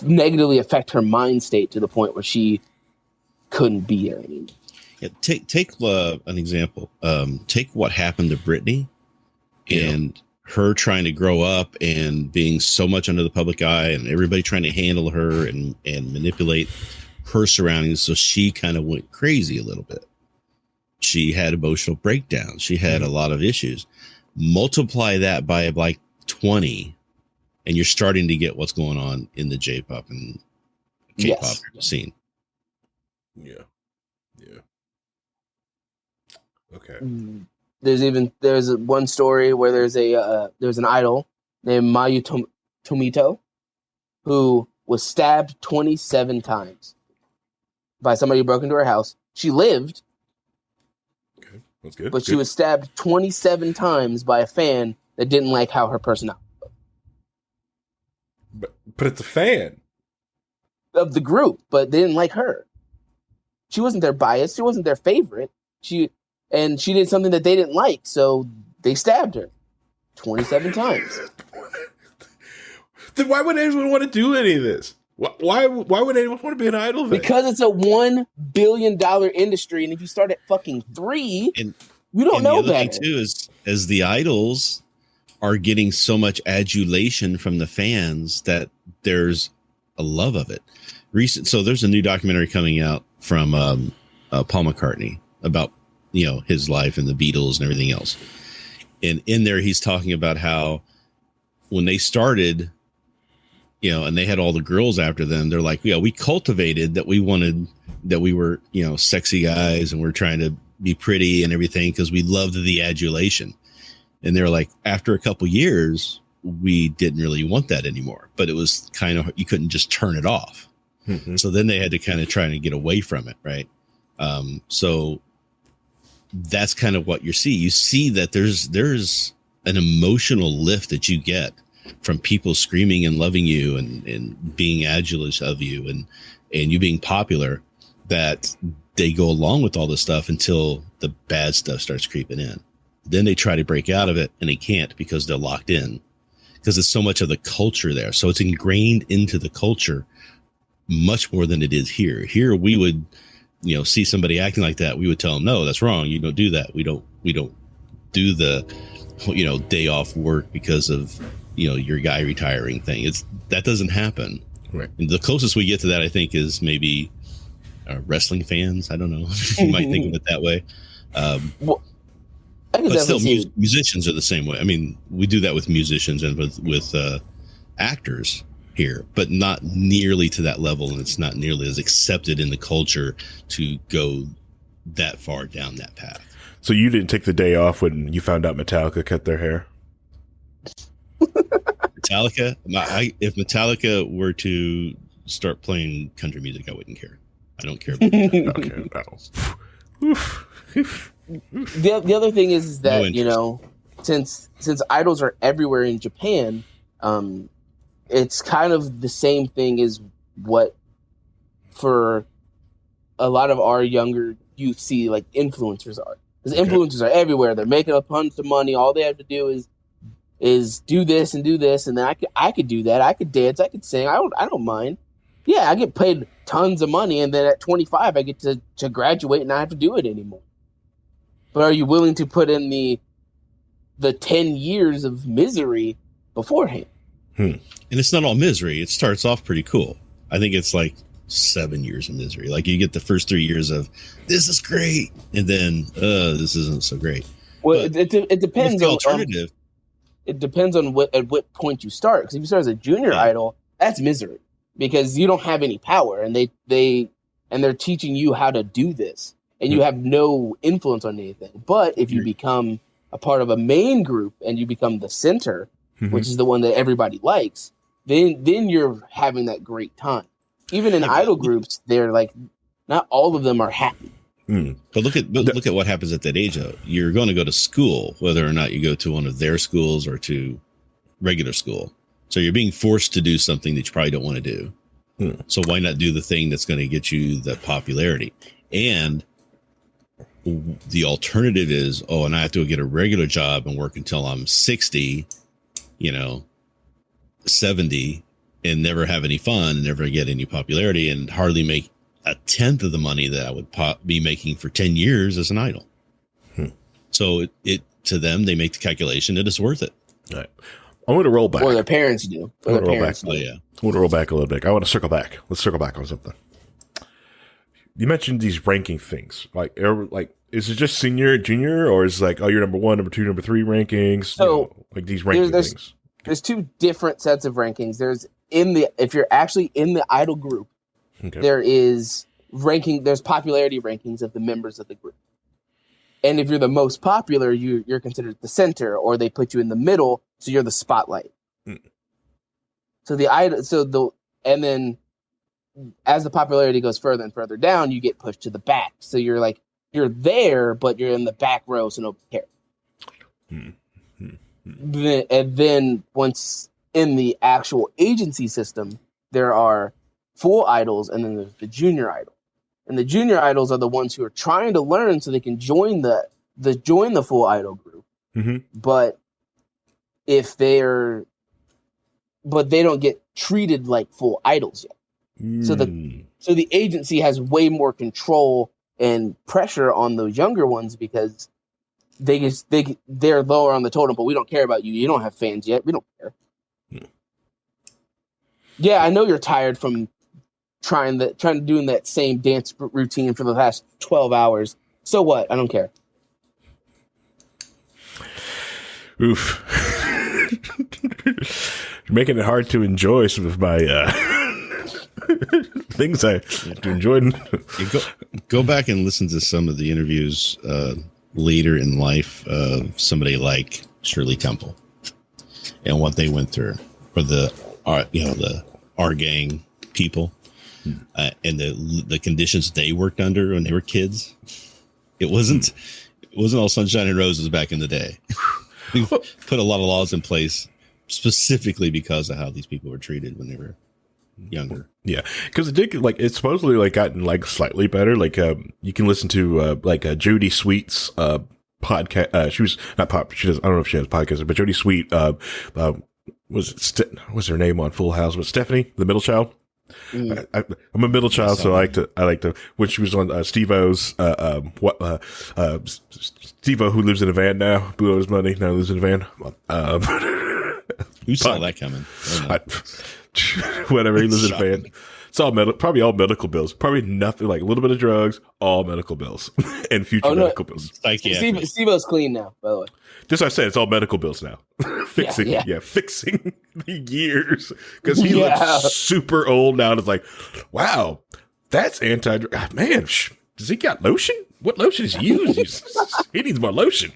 negatively affect her mind state to the point where she couldn't be there anymore. Yeah, take an example. Take what happened to Britney and her trying to grow up and being so much under the public eye and everybody trying to handle her and manipulate her surroundings. So she kind of went crazy a little bit. She had emotional breakdowns. She had a lot of issues. Multiply that by like 20 and you're starting to get what's going on in the J-pop and K-pop scene. Yeah. Okay. There's one story where there's an idol named Mayu Tomito who was stabbed 27 times by somebody who broke into her house. She lived. Okay, that's good. But she was stabbed 27 times by a fan that didn't like how her personality was. But it's a fan of the group, but they didn't like her. She wasn't their bias. She wasn't their favorite. She did something that they didn't like, so they stabbed her 27 times. Then why would anyone want to do any of this? Why would anyone want to be an idol then? Because it's a $1 billion industry, and if you start at fucking 3, you don't know better. Thing too is as the idols are getting so much adulation from the fans that there's a love of it. So there's a new documentary coming out from Paul McCartney about his life and the Beatles and everything else. And in there, he's talking about how when they started, and they had all the girls after them, they're like, we cultivated that we were, sexy guys and we're trying to be pretty and everything because we loved the adulation. And they're like, after a couple years, we didn't really want that anymore, but it was kind of, you couldn't just turn it off. Mm-hmm. So then they had to kind of try to get away from it. Right. So that's kind of what you see. You see that there's an emotional lift that you get from people screaming and loving you and being adulous of you and you being popular, that they go along with all this stuff until the bad stuff starts creeping in. Then they try to break out of it and they can't because they're locked in because it's so much of the culture there. So it's ingrained into the culture much more than it is here. Here we would, see somebody acting like that. We would tell them, no, that's wrong. You don't do that. We don't do the, day off work because of, your guy retiring thing. That doesn't happen. Right. And the closest we get to that, I think, is maybe wrestling fans. I don't know. You might think of it that way. But still, musicians are the same way. I mean, we do that with musicians and with actors here, but not nearly to that level, and it's not nearly as accepted in the culture to go that far down that path. So you didn't take the day off when you found out Metallica cut their hair? Metallica? If Metallica were to start playing country music, I wouldn't care. I don't care about that. Okay, no. The other thing is that, No interest. since idols are everywhere in Japan, it's kind of the same thing as what for a lot of our younger youth see like influencers are. Because influencers are everywhere. They're making a bunch of money. All they have to do is do this, and then I could do that. I could dance. I could sing. I don't mind. Yeah, I get paid tons of money, and then at 25, I get to graduate and not have to do it anymore. But are you willing to put in the 10 years of misery beforehand? And it's not all misery. It starts off pretty cool. I think it's like 7 years of misery. Like you get the first 3 years of this is great, and then this isn't so great. Well, it depends the on alternative. It depends on at what point you start. Because if you start as a junior idol, that's misery because you don't have any power, and they're teaching you how to do this, and you have no influence on anything. But if you become a part of a main group and you become the center, which is the one that everybody likes, then you're having that great time. Even in idol groups, they're like, not all of them are happy. But look at what happens at that age, though. You're going to go to school, whether or not you go to one of their schools or to regular school. So you're being forced to do something that you probably don't want to do. So why not do the thing that's going to get you the popularity? And the alternative is, and I have to go get a regular job and work until I'm 60, 70, and never have any fun and never get any popularity and hardly make a tenth of the money that I would be making for 10 years as an idol. So it to them, they make the calculation that it's worth it. All right. I'm going to roll back. Or their parents do. I want to roll back. Oh, yeah. I want to roll back a little bit. I want to circle back. Let's circle back on something. You mentioned these ranking things. Like, is it just senior, junior, or is it like, you're number 1, number 2, number 3 rankings? So like these ranking things. There's 2 different sets of rankings. There's if you're actually in the idol group, there is there's popularity rankings of the members of the group. And if you're the most popular, you're considered the center, or they put you in the middle, so you're the spotlight. So and then as the popularity goes further and further down, you get pushed to the back. So you're there, but you're in the back row, so nobody cares. And then once in the actual agency system, there are full idols, and then there's the junior idol. And the junior idols are the ones who are trying to learn so they can join the full idol group. But but they don't get treated like full idols yet. So the agency has way more control and pressure on those younger ones because they're lower on the totem, but we don't care about you. You don't have fans yet. We don't care. Yeah, I know you're tired from trying to doing that same dance routine for the last 12 hours. So what? I don't care. Oof. You're making it hard to enjoy some of my things I to enjoy. Go back and listen to some of the interviews later in life of somebody like Shirley Temple and what they went through for the our gang people and the conditions they worked under when they were kids. It wasn't all sunshine and roses back in the day. We put a lot of laws in place specifically because of how these people were treated when they were younger. Yeah, because it did it's supposedly gotten slightly better. You can listen to Jodie Sweet's podcast. She was not pop. She does. I don't know if she has a podcast, but Jodie Sweet what's her name on Full House? Was Stephanie the middle child? I'm a middle child, so I like to when she was on Steve-O's Steve-O, who lives in a van now, blew out his money, now lives in a van. Who saw that coming? Whatever, he lives in a van. It's all probably all medical bills. Probably nothing, like a little bit of drugs, all medical bills and future medical bills. Steve-O's clean now, by the way. Just like I said, it's all medical bills now. Fixing the years because he looks super old now. And it's like, wow, that's man. Does he got lotion? What lotion is he using? He needs more lotion.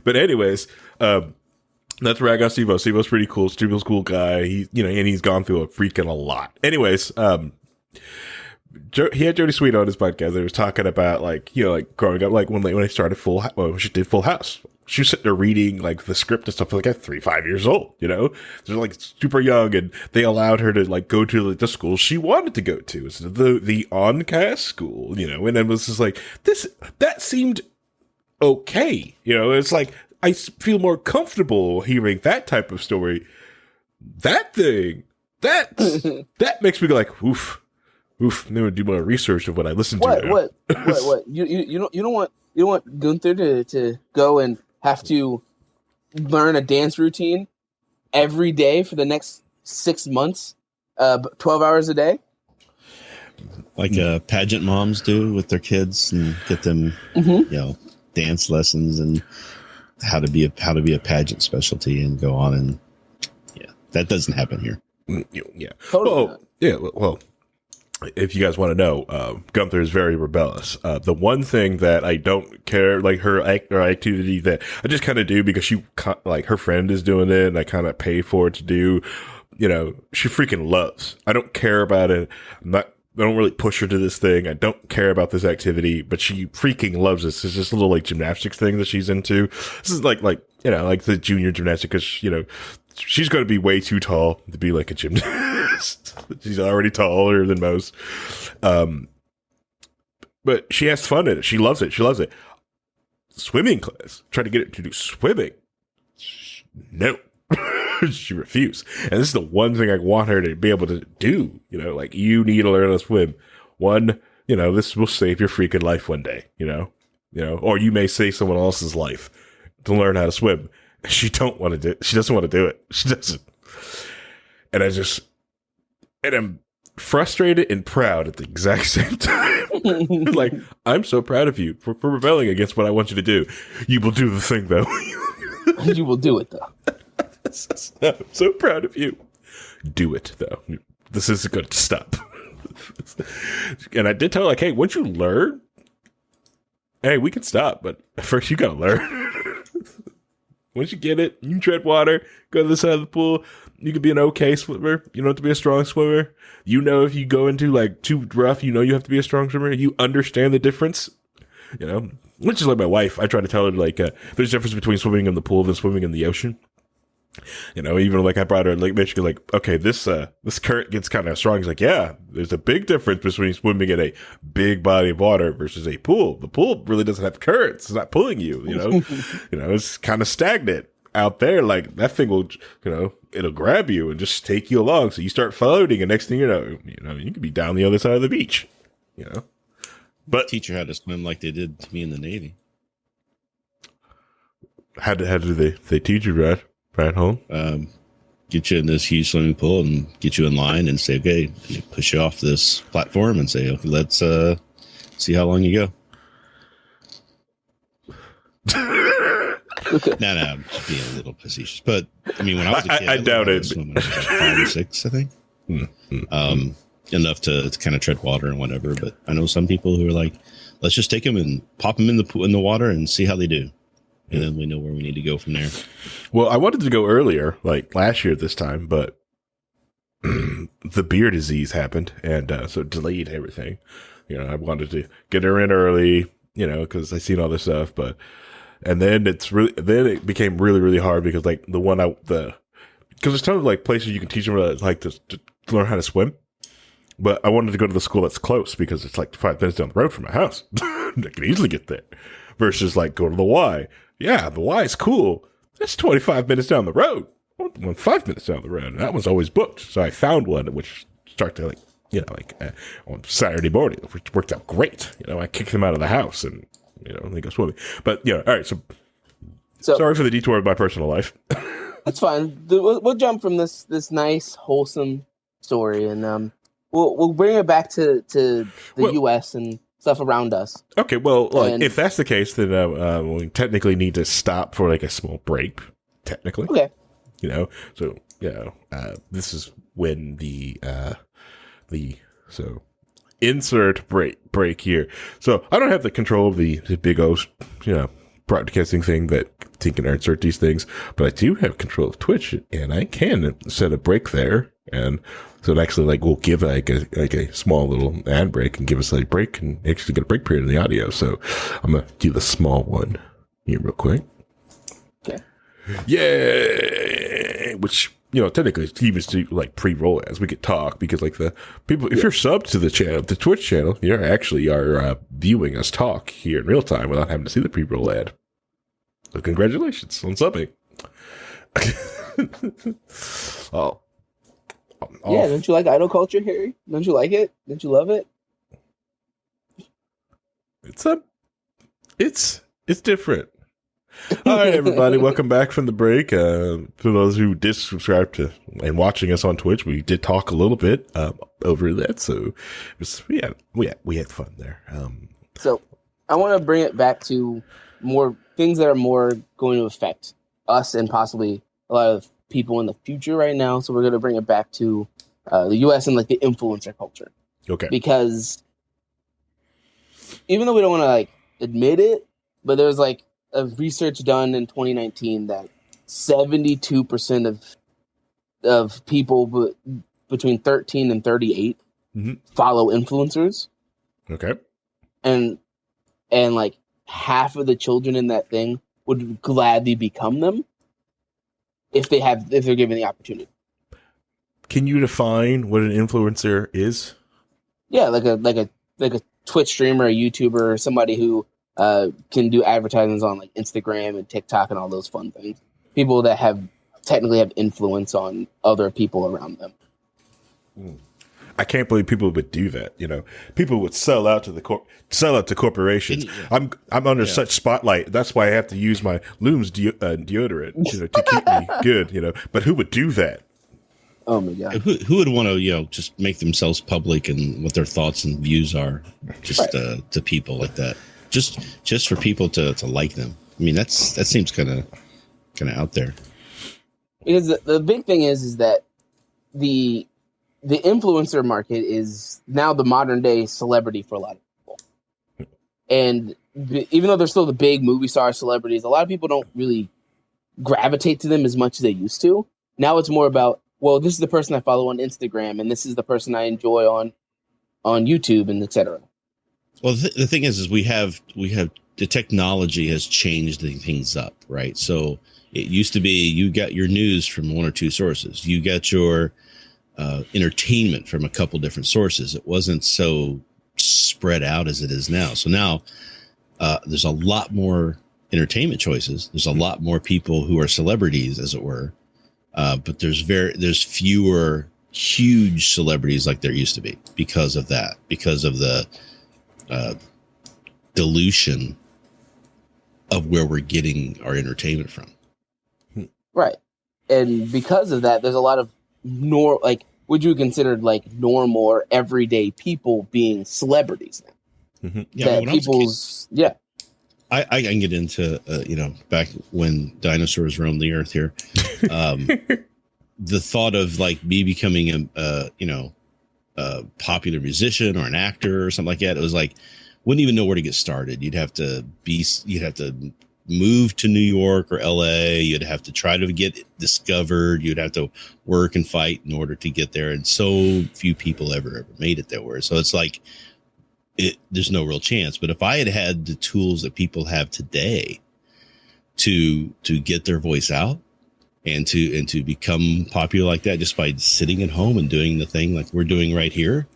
But anyways, that's where I got Steve-O. Steve-O's pretty cool. Steve-O's a cool guy. And he's gone through a lot. Anyways, he had Jodie Sweet on his podcast. They was talking about like growing up, like when they started she did Full House. She was sitting there reading like the script and stuff like at 3-5 years old. They're like super young, and they allowed her to like go to the school she wanted to go to. It's the on-cast school, and it was just like that seemed okay. It's like I feel more comfortable hearing that type of story. That thing that makes me go like, oof. I'm gonna do more research of what I listen to. What? You don't want Gunther to go and have to learn a dance routine every day for the next 6 months, 12 hours a day, like pageant moms do with their kids, and get them, dance lessons and how to be a pageant specialty, and go on, and that doesn't happen here. Yeah. Totally. Well, if you guys want to know, Gunther is very rebellious. The one thing that I don't care, like her activity that I just kind of do because her friend is doing it and I kind of pay for it to do, she freaking loves. I don't care about it. I don't really push her to this thing. I don't care about this activity, but she freaking loves this. It's just a little like gymnastics thing that she's into. This is like the junior gymnastics, because, she's going to be way too tall to be like a gymnast. She's already taller than most. But she has fun in it. She loves it. Swimming class. Try to get her to do swimming. No. She refused. And this is the one thing I want her to be able to do. Like, you need to learn how to swim. One, this will save your freaking life one day, or you may save someone else's life to learn how to swim. She doesn't want to do it. She doesn't. And I'm frustrated and proud at the exact same time. Like, I'm so proud of you for rebelling against what I want you to do. You will do the thing, though. You will do it, though. I'm so proud of you. Do it, though. This isn't going to stop. And I did tell her, like, hey, once you learn, hey, we can stop. But first, you got to learn. Once you get it, you can tread water, go to the side of the pool. You can be an okay swimmer. You don't have to be a strong swimmer. If you go into like too rough, you have to be a strong swimmer. You understand the difference. Which is like my wife. I try to tell her like there's a difference between swimming in the pool and swimming in the ocean. Even like I brought her like basically like, okay, this current gets kind of strong. He's like, yeah, there's a big difference between swimming in a big body of water versus a pool. The pool really doesn't have currents. It's not pulling you, it's kind of stagnant out there. Like that thing will, it'll grab you and just take you along. So you start floating and next thing you know, you could be down the other side of the beach, but teach her how to swim like they did to me in the Navy. How do they teach you, Brad? Rhinehold? Get you in this huge swimming pool and get you in line and say, okay, push you off this platform and say, okay, let's see how long you go. No, I'm just being a little facetious. But I mean, when I was a kid, I doubt it. When I was about 5 or 6, I think. Enough to kind of tread water and whatever. But I know some people who are like, let's just take them and pop them in the water and see how they do. And then we know where we need to go from there. Well, I wanted to go earlier, like last year at this time, but the beer disease happened, and so it delayed everything. I wanted to get her in early, because I seen all this stuff, and then it became really, really hard because like because there's tons of like places you can teach them like to learn how to swim, but I wanted to go to the school that's close because it's like 5 minutes down the road from my house. I can easily get there, versus like go to the Y. Yeah, the Y is cool. That's 25 minutes down the road. 5 minutes down the road. And that one's always booked. So I found one which started on Saturday morning, which worked out great. I kicked them out of the house and, they go swimming. But, all right. So sorry for the detour of my personal life. That's fine. We'll jump from this nice, wholesome story and we'll bring it back to the U.S. and stuff around us. Okay, well, if that's the case, then we technically need to stop for like a small break. Technically, okay. So this is when the insert break here. So I don't have the control of the big O, broadcasting thing that can insert these things, but I do have control of Twitch, and I can set a break there And so it actually like will give like a small little ad break and give us a break and actually get a break period in the audio. So I'm going to do the small one here real quick. Okay. Yeah. Which, technically it's even to like pre-roll as we could talk, because like the people, if you're subbed to the channel, the Twitch channel, you're actually viewing us talk here in real time without having to see the pre-roll ad. So congratulations on subbing. Oh. Yeah, don't you like idol culture, Harry? Don't you like it? Don't you love it? It's different. All right, everybody, welcome back from the break. For those who did subscribe to and watching us on Twitch, we did talk a little bit over that, so we had fun there. So I want to bring it back to more things that are more going to affect us and possibly a lot of people in the future right now. So we're going to bring it back to the U.S. and like the influencer culture. Okay. Because even though we don't want to like admit it, but there's like a research done in 2019 that 72% of people between 13 and 38 follow influencers. Okay. And like half of the children in that thing would gladly become them if they're given the opportunity. Can you define what an influencer is? Yeah, like a Twitch streamer, a YouTuber, or somebody who can do advertisements on like Instagram and TikTok and all those fun things. People that technically have influence on other people around them. I can't believe people would do that. People would sell out to corporations. I'm under such spotlight. That's why I have to use my Looms deodorant, to keep me good. But who would do that? Oh my God! Who would want to just make themselves public and what their thoughts and views are, just to people like that, just for people to like them. I mean, that seems kind of out there. Because the big thing is that the influencer market is now the modern day celebrity for a lot of people. And even though they're still the big movie star celebrities, a lot of people don't really gravitate to them as much as they used to. Now it's more about, well, this is the person I follow on Instagram, and this is the person I enjoy on YouTube, and etc. Well, the thing is we have the technology has changed things up, right? So it used to be you got your news from one or two sources. You got your entertainment from a couple different sources. It wasn't so spread out as it is now. So now there's a lot more entertainment choices. There's a lot more people who are celebrities, as it were. But there's fewer huge celebrities like there used to be because of that, because of the dilution of where we're getting our entertainment from. Right. And because of that, there's a lot of would you consider like normal or everyday people being celebrities now? Mm-hmm. Yeah, I can get into back when dinosaurs roamed the earth here. The thought of like me becoming a popular musician or an actor or something like that, it was like wouldn't even know where to get started. You'd have to move to New York or LA. You'd have to try to get discovered. You'd have to work and fight in order to get there. And so few people ever made it there. So it's like, there's no real chance. But if I had had the tools that people have today to get their voice out and to become popular like that, just by sitting at home and doing the thing like we're doing right here.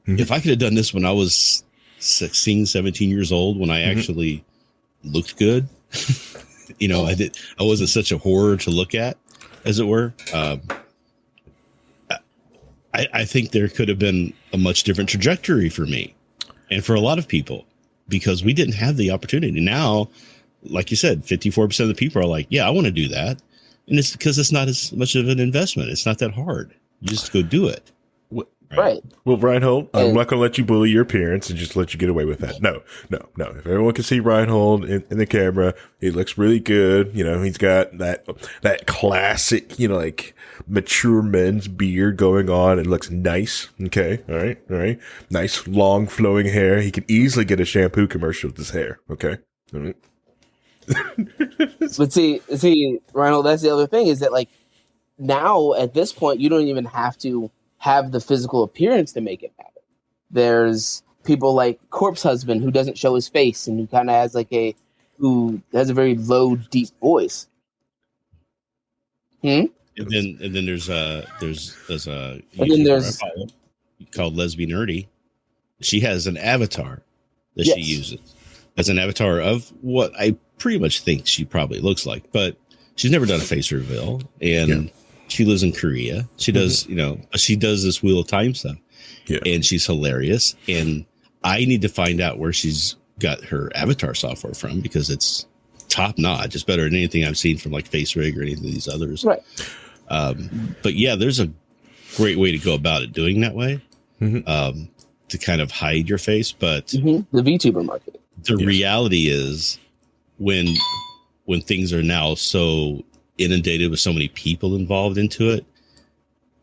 Mm-hmm. If I could have done this when I was 16, 17 years old, when I actually looked good, I wasn't such a horror to look at, as it were. I think there could have been a much different trajectory for me and for a lot of people, because we didn't have the opportunity. Now, like you said, 54% of the people are like, yeah, I want to do that. And it's because it's not as much of an investment. It's not that hard. You just go do it. Right. Well, Rhinehold, I'm not going to let you bully your appearance and just let you get away with that. No. If everyone can see Rhinehold in the camera, he looks really good. He's got that classic, like mature men's beard going on. It looks nice. Okay. All right. Nice, long, flowing hair. He could easily get a shampoo commercial with his hair. Okay. All right. But see, Rhinehold, that's the other thing is that like now at this point, you don't even have to have the physical appearance to make it matter. There's people like Corpse Husband who doesn't show his face and who kind of has who has a very low, deep voice. And then there's a called Lesbian Nerdy. She has an avatar that she uses as an avatar of what I pretty much think she probably looks like, but she's never done a face reveal, and she lives in Korea. She does, she does this Wheel of Time stuff, and she's hilarious. And I need to find out where she's got her avatar software from, because it's top notch. It's better than anything I've seen from like FaceRig or any of these others. Right. But yeah, there's a great way to go about it doing that way, to kind of hide your face. But the VTuber market. The reality is when things are now so inundated with so many people involved into it,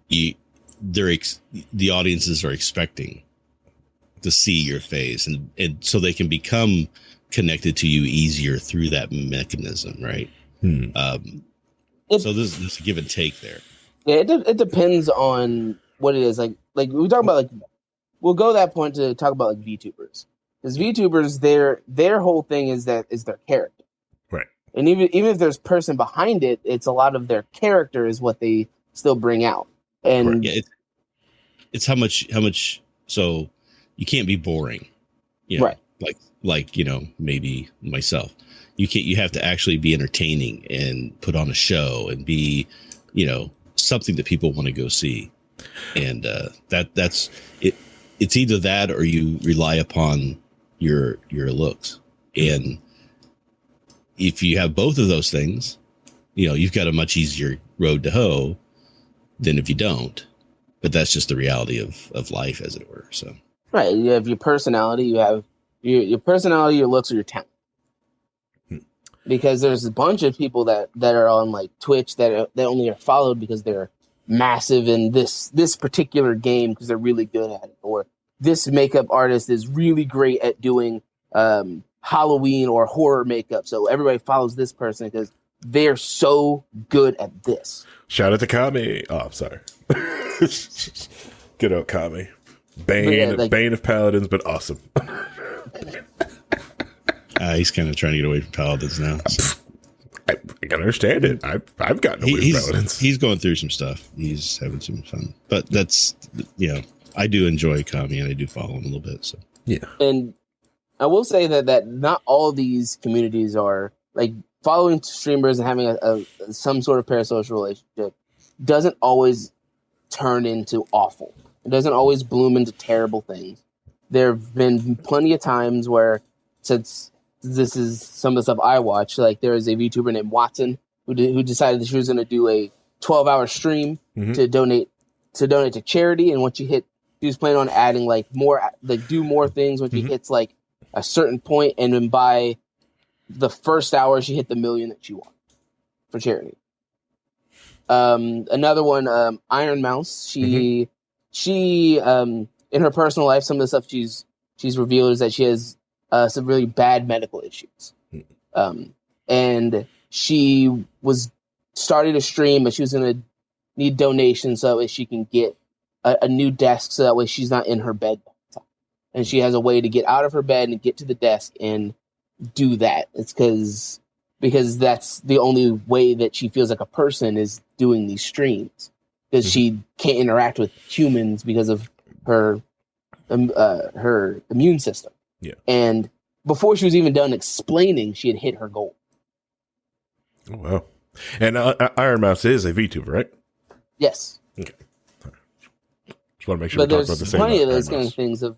the audiences are expecting to see your face, and so they can become connected to you easier through that mechanism, right? So there's a give and take there. Yeah, it depends on what it is. Like we talk about, we'll go to that point to talk about VTubers, because VTubers, their whole thing is their character, right? And even if there's person behind it, it's a lot of their character is what they still bring out. And it's how much. So you can't be boring, right? Like maybe myself. You have to actually be entertaining and put on a show and be, something that people want to go see. And that's it. It's either that or you rely upon your looks. And if you have both of those things, you've got a much easier road to hoe than if you don't. But that's just the reality of life, as it were. So right, you have your personality, you have your personality, your looks, or your talent. Because there's a bunch of people that are on Twitch that only are followed because they're massive in this particular game because they're really good at it, or this makeup artist is really great at doing Halloween or horror makeup, so everybody follows this person because they're so good at this. Shout out to Kami. Oh, I'm sorry. Good old Kami. Bane of Paladins, but awesome. He's kind of trying to get away from Paladins now. So. I can understand it. I've gotten away from Paladins. He's going through some stuff. He's having some fun. But that's, I do enjoy Kami and I do follow him a little bit. So yeah. And I will say that not all of these communities are following streamers and having some sort of parasocial relationship doesn't always turn into awful. It doesn't always bloom into terrible things. There have been plenty of times where, since this is some of the stuff I watch, there is a VTuber named Watson who decided that she was going to do a 12-hour stream to donate to charity. And once she was planning on adding do more things when she hits a certain point, and then by the first hour she hit the $1 million that she wanted for charity. Another one, Iron Mouse. She in her personal life, some of the stuff she's revealed is that she has some really bad medical issues. And she was starting to stream, but she was going to need donations so that she can get a new desk, so that way she's not in her bed all the time. And she has a way to get out of her bed and get to the desk and do that. It's because that's the only way that she feels like a person, is doing these streams, because she can't interact with humans because of her immune system. Yeah. And before she was even done explaining, she had hit her goal. Oh, wow. And Iron Mouse is a VTuber, right? Yes. Okay. Just want to make sure we talk about the same. But there's plenty of those kind of things of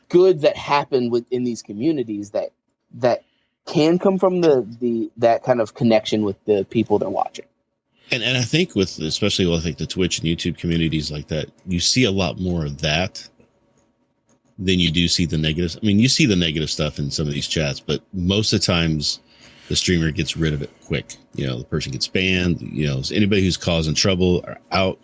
good that happen within these communities that can come from that kind of connection with the people they're watching. And I think especially the Twitch and YouTube communities like that, you see a lot more of that than you do see the negatives. I mean, you see the negative stuff in some of these chats, but most of the times the streamer gets rid of it quick. The person gets banned, anybody who's causing trouble are out.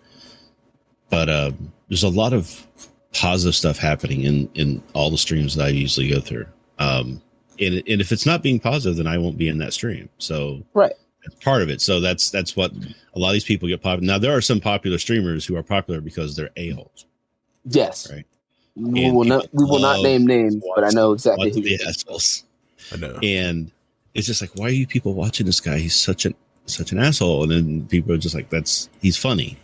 But there's a lot of positive stuff happening in all the streams that I usually go through. And if it's not being positive, then I won't be in that stream. So right. It's part of it. So that's what a lot of these people get popular. Now there are some popular streamers who are popular because they're a-holes. Yes. Right. We will not name names, but I know exactly who the assholes. I know. And it's just like, why are you people watching this guy? He's such an asshole. And then people are just like, he's funny.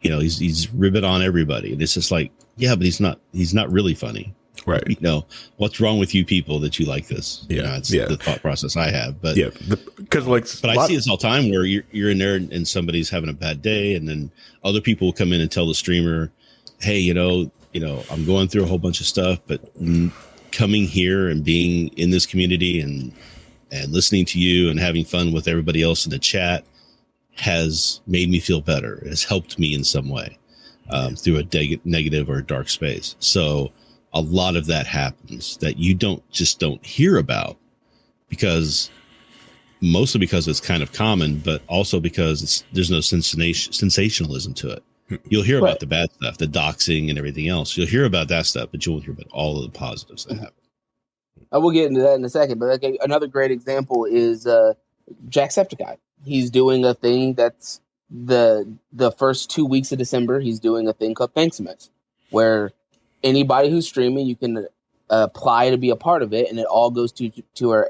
You know, he's ribbit on everybody. And it's just like, yeah, but he's not really funny. Right. You know, what's wrong with you people that you like this? Yeah. You know, it's the thought process I have. But yeah, because but I see this all the time where you're in there and somebody's having a bad day, and then other people will come in and tell the streamer, hey, you know, I'm going through a whole bunch of stuff, but coming here and being in this community and listening to you and having fun with everybody else in the chat has made me feel better. It has helped me in some way through a negative or a dark space. So a lot of that happens that you don't hear about mostly because it's kind of common, but also because there's no sensationalism to it. You'll hear about the bad stuff, the doxing and everything else. You'll hear about that stuff, but you won't hear about all of the positives that happen. I will get into that in a second, but another great example is Jacksepticeye. He's doing a thing that's the first 2 weeks of December. He's doing a thing called Thanksmas, where anybody who's streaming, you can apply to be a part of it, and it all goes to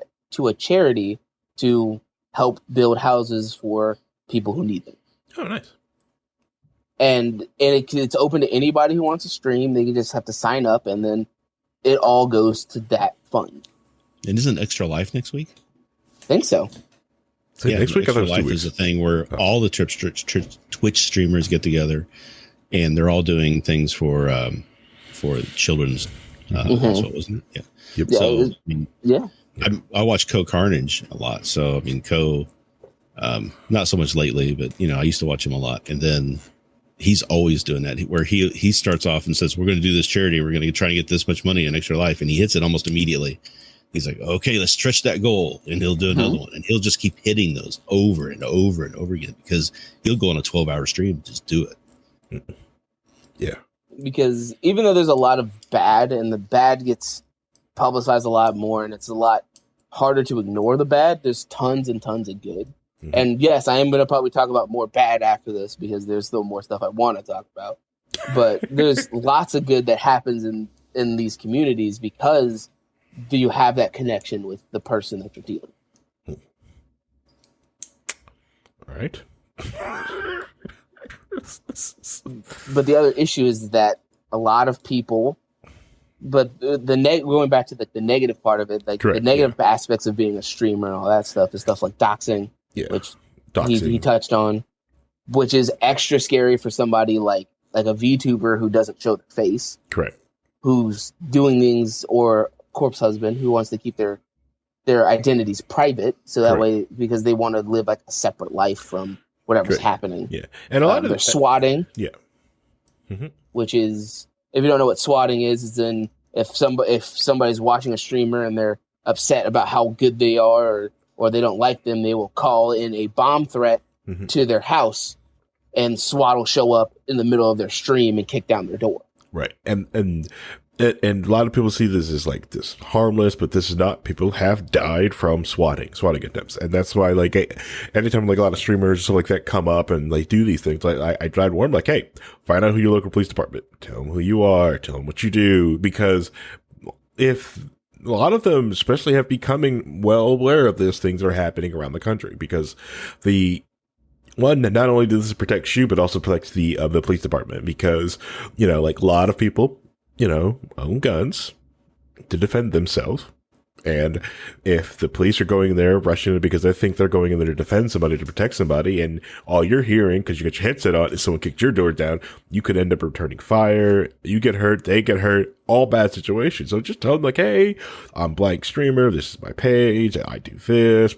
a charity to help build houses for people who need them. Oh, nice. And it's open to anybody who wants to stream. They just have to sign up, and then it all goes to that fund. And isn't Extra Life next week? I think so. So yeah, next week Extra Life is a thing where all the Twitch streamers get together, and they're all doing things for children's hospital, wasn't it? Yeah. Yep. So I watch Co Carnage a lot. So I mean, Co, not so much lately, but I used to watch him a lot. And then he's always doing that, where he starts off and says, "We're going to do this charity. We're going to try and get this much money in Extra Life," and he hits it almost immediately. He's like, "Okay, let's stretch that goal," and he'll do another one, and he'll just keep hitting those over and over and over again, because he'll go on a 12-hour stream and just do it. Yeah. Because even though there's a lot of bad, and the bad gets publicized a lot more, and it's a lot harder to ignore the bad, there's tons and tons of good. Mm-hmm. And yes, I am going to probably talk about more bad after this, because there's still more stuff I want to talk about. But there's lots of good that happens in these communities because you have that connection with the person that you're dealing with. All right. But the other issue is that a lot of people, but going back to the negative part of it, like the negative aspects of being a streamer and all that stuff is stuff like doxing, which he touched on, which is extra scary for somebody like a VTuber who doesn't show their face, correct, who's doing things, or corpse husband who wants to keep their identities private, so that way, because they want to live like a separate life from whatever's happening. Yeah, and a lot of there's swatting. Yeah, which is, if you don't know what swatting is then if somebody's watching a streamer and they're upset about how good they are, or they don't like them, they will call in a bomb threat to their house, and SWAT will show up in the middle of their stream and kick down their door. Right, and a lot of people see this as like this harmless, but this is not. People have died from swatting attempts, and that's why, like, anytime like a lot of streamers like that come up and like do these things, like I try to warn them, like, hey, find out who your local police department, tell them who you are, tell them what you do, because if a lot of them, especially, have becoming well aware of these things that are happening around the country, because not only does this protect you, but also protects the police department, because like a lot of people own guns to defend themselves. And if the police are going there, rushing it because they think they're going in there to defend somebody, to protect somebody, and all you're hearing, because you got your headset on, is someone kicked your door down, you could end up returning fire. You get hurt, they get hurt, all bad situations. So just tell them, like, hey, I'm blank streamer, this is my page, I do this.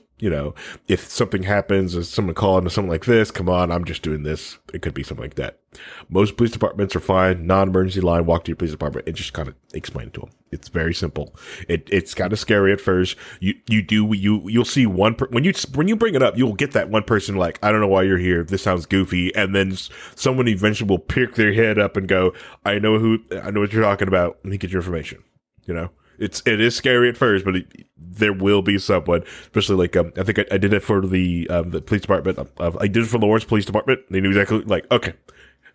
If something happens, or someone call into something like this, come on, I'm just doing this. It could be something like that. Most police departments are fine. Non-emergency line, walk to your police department and just kind of explain it to them. It's very simple. It's kind of scary at first. You'll see when you bring it up, you'll get that one person like, I don't know why you're here. This sounds goofy. And then someone eventually will pick their head up and go, I know what you're talking about. Let me get your information. It is scary at first, but there will be someone, especially like I think I did it for the police department. I did it for the Lawrence Police Department. They knew exactly like, okay.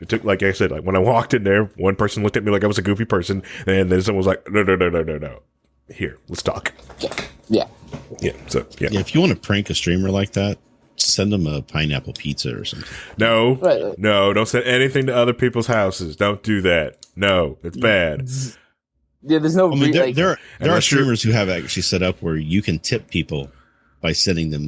It took, like I said, like when I walked in there, one person looked at me like I was a goofy person, and then someone was like, no. Here, let's talk. Yeah. So Yeah, if you want to prank a streamer like that, send them a pineapple pizza or something. No, Right. no, don't send anything to other people's houses. Don't do that. No, it's bad. Yeah, there's no. I mean, there are Unless you're- streamers who have actually set up where you can tip people by sending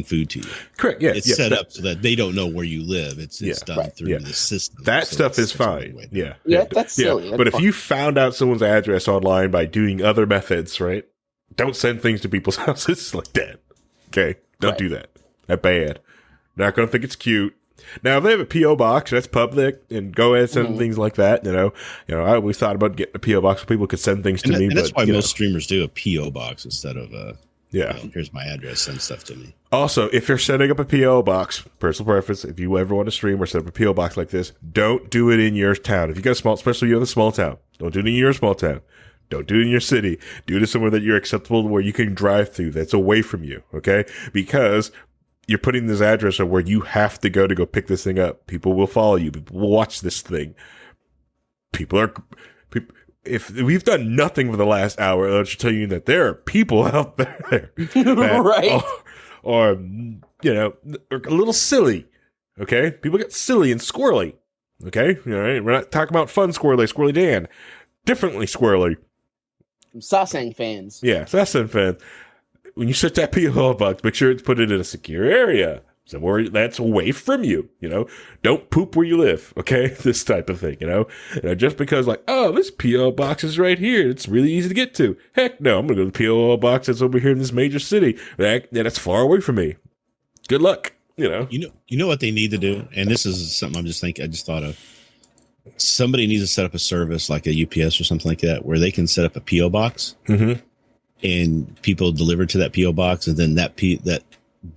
food to you. Correct. Yeah, It's set up so that they don't know where you live. It's done through the system. That so stuff it's is fine. Yeah, that's silly. That's But if fine. you found out someone's address online by doing other methods, right? Don't send things to people's houses like that. Okay, don't do that. That's bad. Not gonna think it's cute. Now, if they have a PO box that's public, and go ahead and send things like that, you know, I always thought about getting a PO box so people could send things to me. And that's but, why most streamers do a PO box instead of yeah. Here's my address, send stuff to me. Also, if you're setting up a PO box, personal preference, if you ever want to stream or set up a PO box like this, don't do it in your town. If you got a small, especially you have a small town, don't do it in your small town. Don't do it in your city. Do it somewhere that you're acceptable, where you can drive through, that's away from you. Okay, because you're putting this address of where you have to go pick this thing up. People will follow you. People will watch this thing. If we've done nothing for the last hour, I'll just tell you that there are people out there that Right. or are a little silly. Okay, people get silly and squirrely. Okay, all right. We're not talking about fun squirrely Dan. Differently squirrely. Sasang fans. Yeah, Sasang fans. When you set that PO box, make sure it's put it in a secure area, somewhere that's away from you. Don't poop where you live. Okay, this type of thing. Just because this PO box is right here, it's really easy to get to. Heck no, I'm gonna go to the PO box that's over here in this major city. That's far away from me. Good luck. You know what they need to do, and this is something I just thought of. Somebody needs to set up a service like a UPS or something like that, where they can set up a PO box. Mm-hmm. And people deliver to that PO box, and then that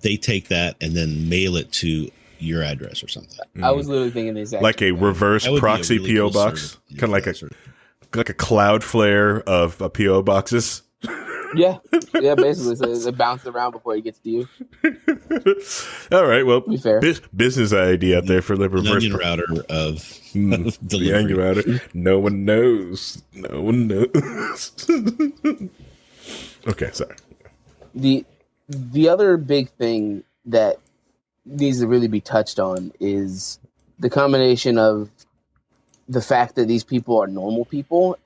they take that and then mail it to your address or something. I was literally thinking the exact like a reverse proxy really PO cool box, service. kind of like a Cloudflare of PO boxes. Yeah, basically, so it bounces around before it gets to you. All right, well, be fair. Business idea out there for the reverse onion router of the delivery. onion router. No one knows. Okay, sorry. The other big thing that needs to really be touched on is the combination of the fact that these people are normal people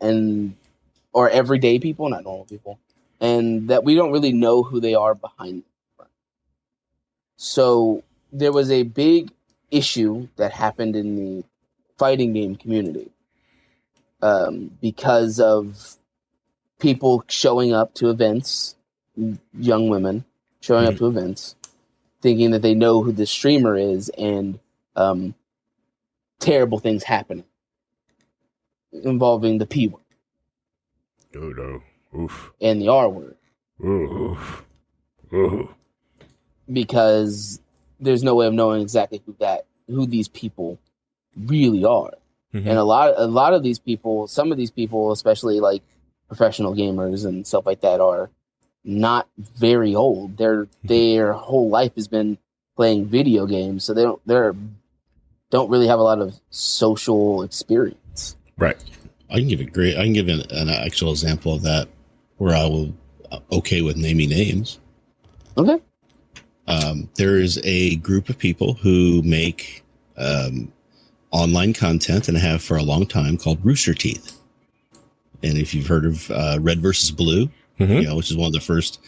or everyday people, not normal people, and that we don't really know who they are behind them. So there was a big issue that happened in the fighting game community because of people showing up to events, young women showing up to events, thinking that they know who the streamer is, and terrible things happening involving the P word. Oh no! Oof! And the R word. Oof! Oof! Because there's no way of knowing exactly who these people really are. Mm-hmm. And a lot of these people, some of these people, especially like professional gamers and stuff like that, are not very old. Their whole life has been playing video games, so they don't really have a lot of social experience. Right. I can give an actual example of that where I will okay with naming names. Okay. There is a group of people who make online content and have for a long time called Rooster Teeth. And if you've heard of Red versus Blue, which is one of the first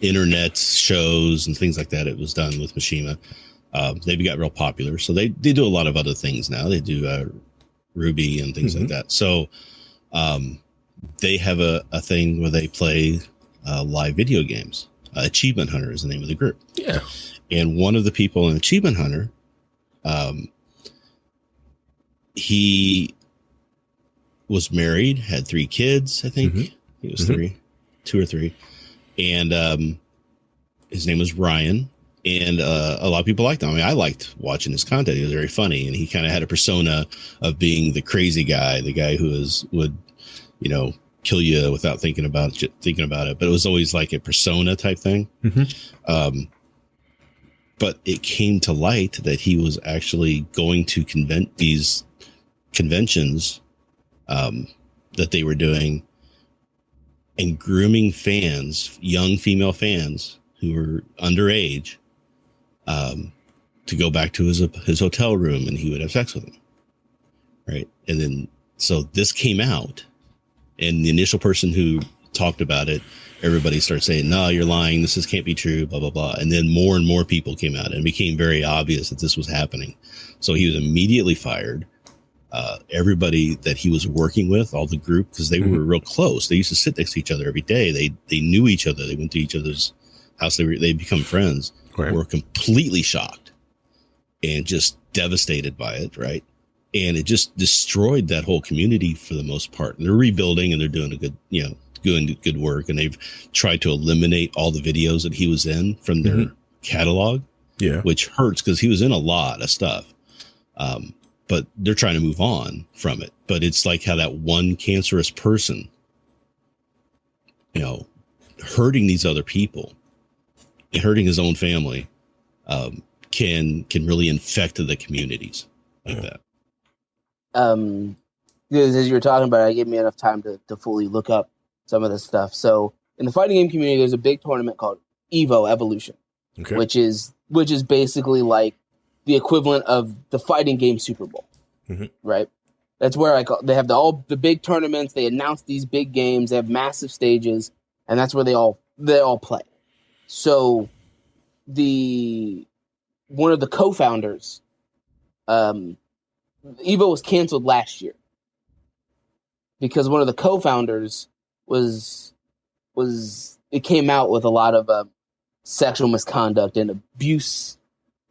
internet shows and things like that, it was done with Mishima. They got real popular. So they do a lot of other things now. They do Ruby and things like that. So they have a thing where they play live video games. Achievement Hunter is the name of the group. Yeah. And one of the people in Achievement Hunter, he was married, had 3 kids, I think. He was 2 or 3. And his name was Ryan. And a lot of people liked him. I mean, I liked watching his content. He was very funny. And he kind of had a persona of being the crazy guy, the guy who would kill you without thinking about it. But it was always like a persona type thing. But it came to light that he was actually going to these conventions that they were doing and grooming fans, young female fans who were underage, to go back to his hotel room, and he would have sex with them. Right. And then, so this came out, and the initial person who talked about it, everybody started saying, no, you're lying. This can't be true, blah, blah, blah. And then more and more people came out, and it became very obvious that this was happening. So he was immediately fired. Everybody that he was working with, all the group, because they were real close. They used to sit next to each other every day. They knew each other. They went to each other's house. They become friends. Right. Were completely shocked and just devastated by it. Right. And it just destroyed that whole community for the most part. And they're rebuilding, and they're doing doing good work. And they've tried to eliminate all the videos that he was in from their catalog. Yeah. Which hurts because he was in a lot of stuff. But they're trying to move on from it. But it's like how that one cancerous person, hurting these other people, hurting his own family, can really infect the communities like that. Because as you were talking about it, it gave me enough time to fully look up some of this stuff. So in the fighting game community, there's a big tournament called EVO Evolution, which is basically like the equivalent of the fighting game Super Bowl, right? That's where they have all the big tournaments. They announce these big games. They have massive stages, and that's where they all play. So one of the co-founders, EVO was canceled last year because one of the co-founders it came out with a lot of sexual misconduct and abuse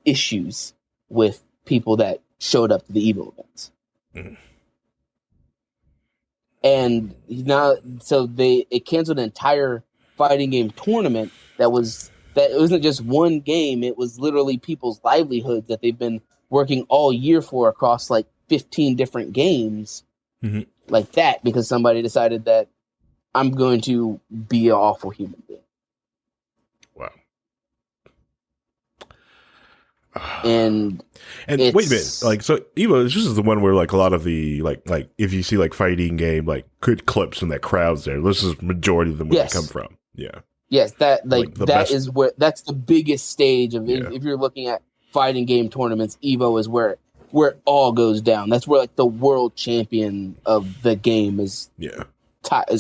issues with people that showed up to the EVO events. And it canceled an entire fighting game tournament that it wasn't just one game. It was literally people's livelihoods that they've been working all year for across like 15 different games like that, because somebody decided that I'm going to be an awful human being. Wow. And wait a minute, like, so EVO, this is the one where like a lot of the like if you see like fighting game like good clips in that crowds there, this is majority of them where they come from. Yeah. Yes, that's the biggest stage of if you're looking at fighting game tournaments, EVO is where it all goes down. That's where like the world champion of the game is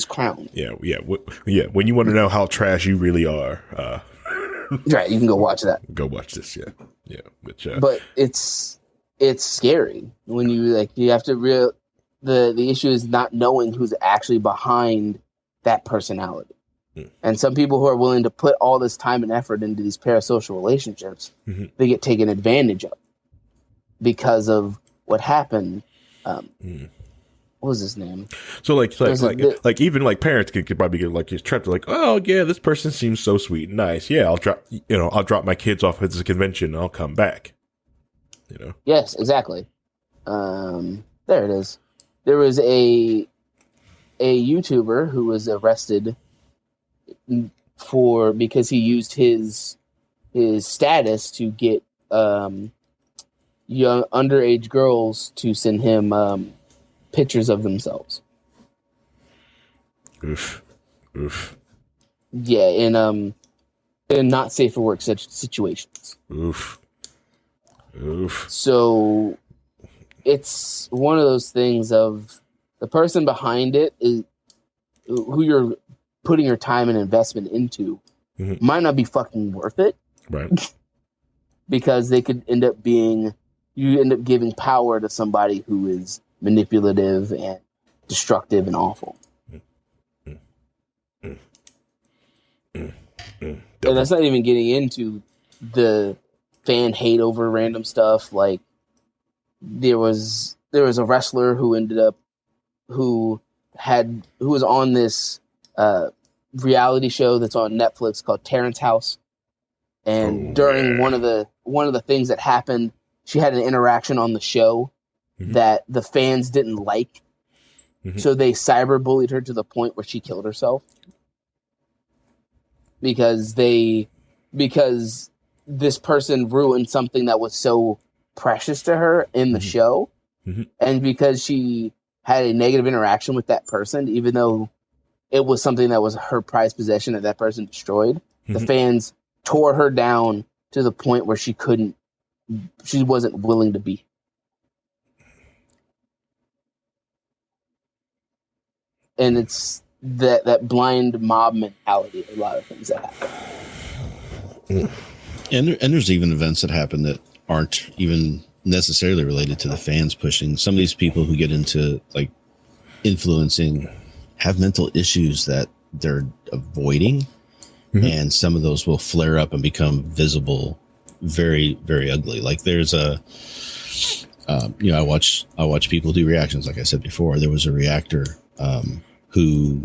crowned. Yeah. When you want to know how trash you really are, right, you can go watch that. Go watch this, yeah. But it's scary when you have to the issue is not knowing who's actually behind that personality. And some people who are willing to put all this time and effort into these parasocial relationships, they get taken advantage of because of what happened. What was his name? So like even like parents could probably get like trapped like, oh yeah, this person seems so sweet and nice. Yeah, I'll drop my kids off at this convention and I'll come back. Yes, exactly. There it is. There was a YouTuber who was arrested because he used his status to get young underage girls to send him pictures of themselves. Oof. Yeah, in not safe for work such situations. Oof. So it's one of those things of the person behind it is who you're putting your time and investment into might not be fucking worth it. Right. Because they could end up giving power to somebody who is manipulative and destructive and awful. And that's not even getting into the fan hate over random stuff. Like there was a wrestler who was on this reality show that's on Netflix called Terrence House. And during one of the things that happened, she had an interaction on the show that the fans didn't like. So they cyberbullied her to the point where she killed herself because this person ruined something that was so precious to her in the show. And because she had a negative interaction with that person, even though it was something that was her prized possession that person destroyed, the fans tore her down to the point where she wasn't willing to be. And it's that blind mob mentality, a lot of things that happen. And there's even events that happen that aren't even necessarily related to the fans pushing. Some of these people who get into like influencing have mental issues that they're avoiding. And some of those will flare up and become visible, very, very ugly. Like there's I watch people do reactions. Like I said before, there was a reactor who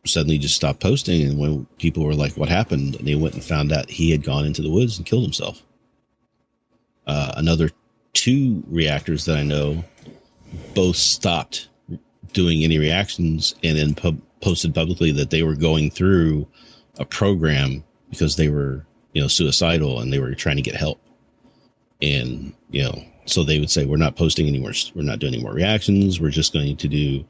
suddenly just stopped posting. And when people were like, what happened? And they went and found out he had gone into the woods and killed himself. Another 2 reactors that I know both stopped doing any reactions and then posted publicly that they were going through a program because they were, suicidal and they were trying to get help. And, so they would say, we're not posting anymore. We're not doing any more reactions. We're just going to do,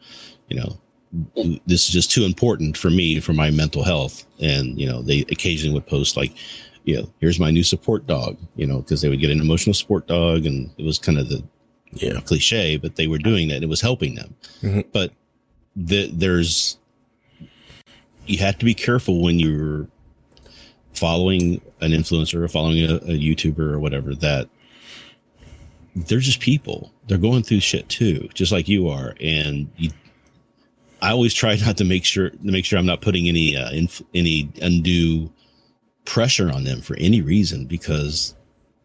this is just too important for me, for my mental health. And, they occasionally would post like, here's my new support dog, because they would get an emotional support dog. And it was kind of the cliche, but they were doing that. It was helping them. But you have to be careful when you're following an influencer or following a YouTuber or whatever, that they're just people. They're going through shit too, just like you are. And I always try not to make sure I'm not putting any undue pressure on them for any reason, because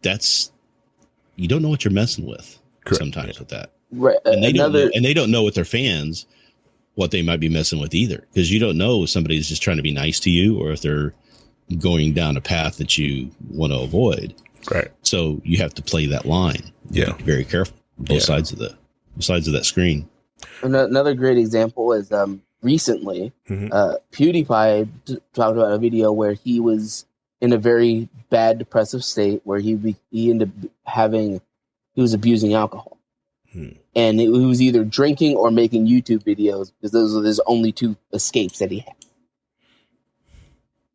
you don't know what you're messing with. Correct. Sometimes with that. Right. And they don't know with their fans what they might be messing with either, because you don't know if somebody's just trying to be nice to you or if they're going down a path that you want to avoid. Right. So you have to play that line. Yeah. Be very careful. Both sides of that screen. Another great example is recently PewDiePie talked about a video where he was in a very bad depressive state where he ended up he was abusing alcohol. And he was either drinking or making YouTube videos because those were his only 2 escapes that he had.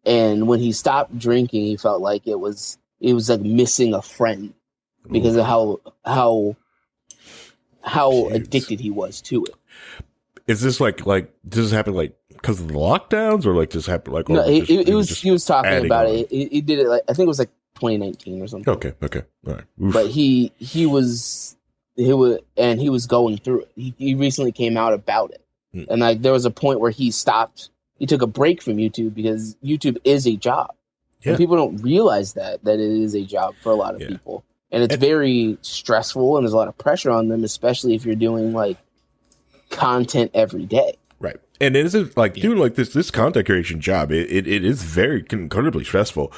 And when he stopped drinking, he felt like it was like missing a friend because of how addicted he was to it. Is this like does this happen like because of the lockdowns, or like just happen like? No, he was talking about it. He did it like, I think it was like 2019 or something. Okay, all right. Oof. But he was going through it. He recently came out about it, and like there was a point where he stopped. He took a break from YouTube because YouTube is a job. Yeah. And people don't realize that it is a job for a lot of people, and it's very stressful, and there's a lot of pressure on them, especially if you're doing like content every day. Right. And it isn't like doing like this content creation job. It is very incredibly stressful.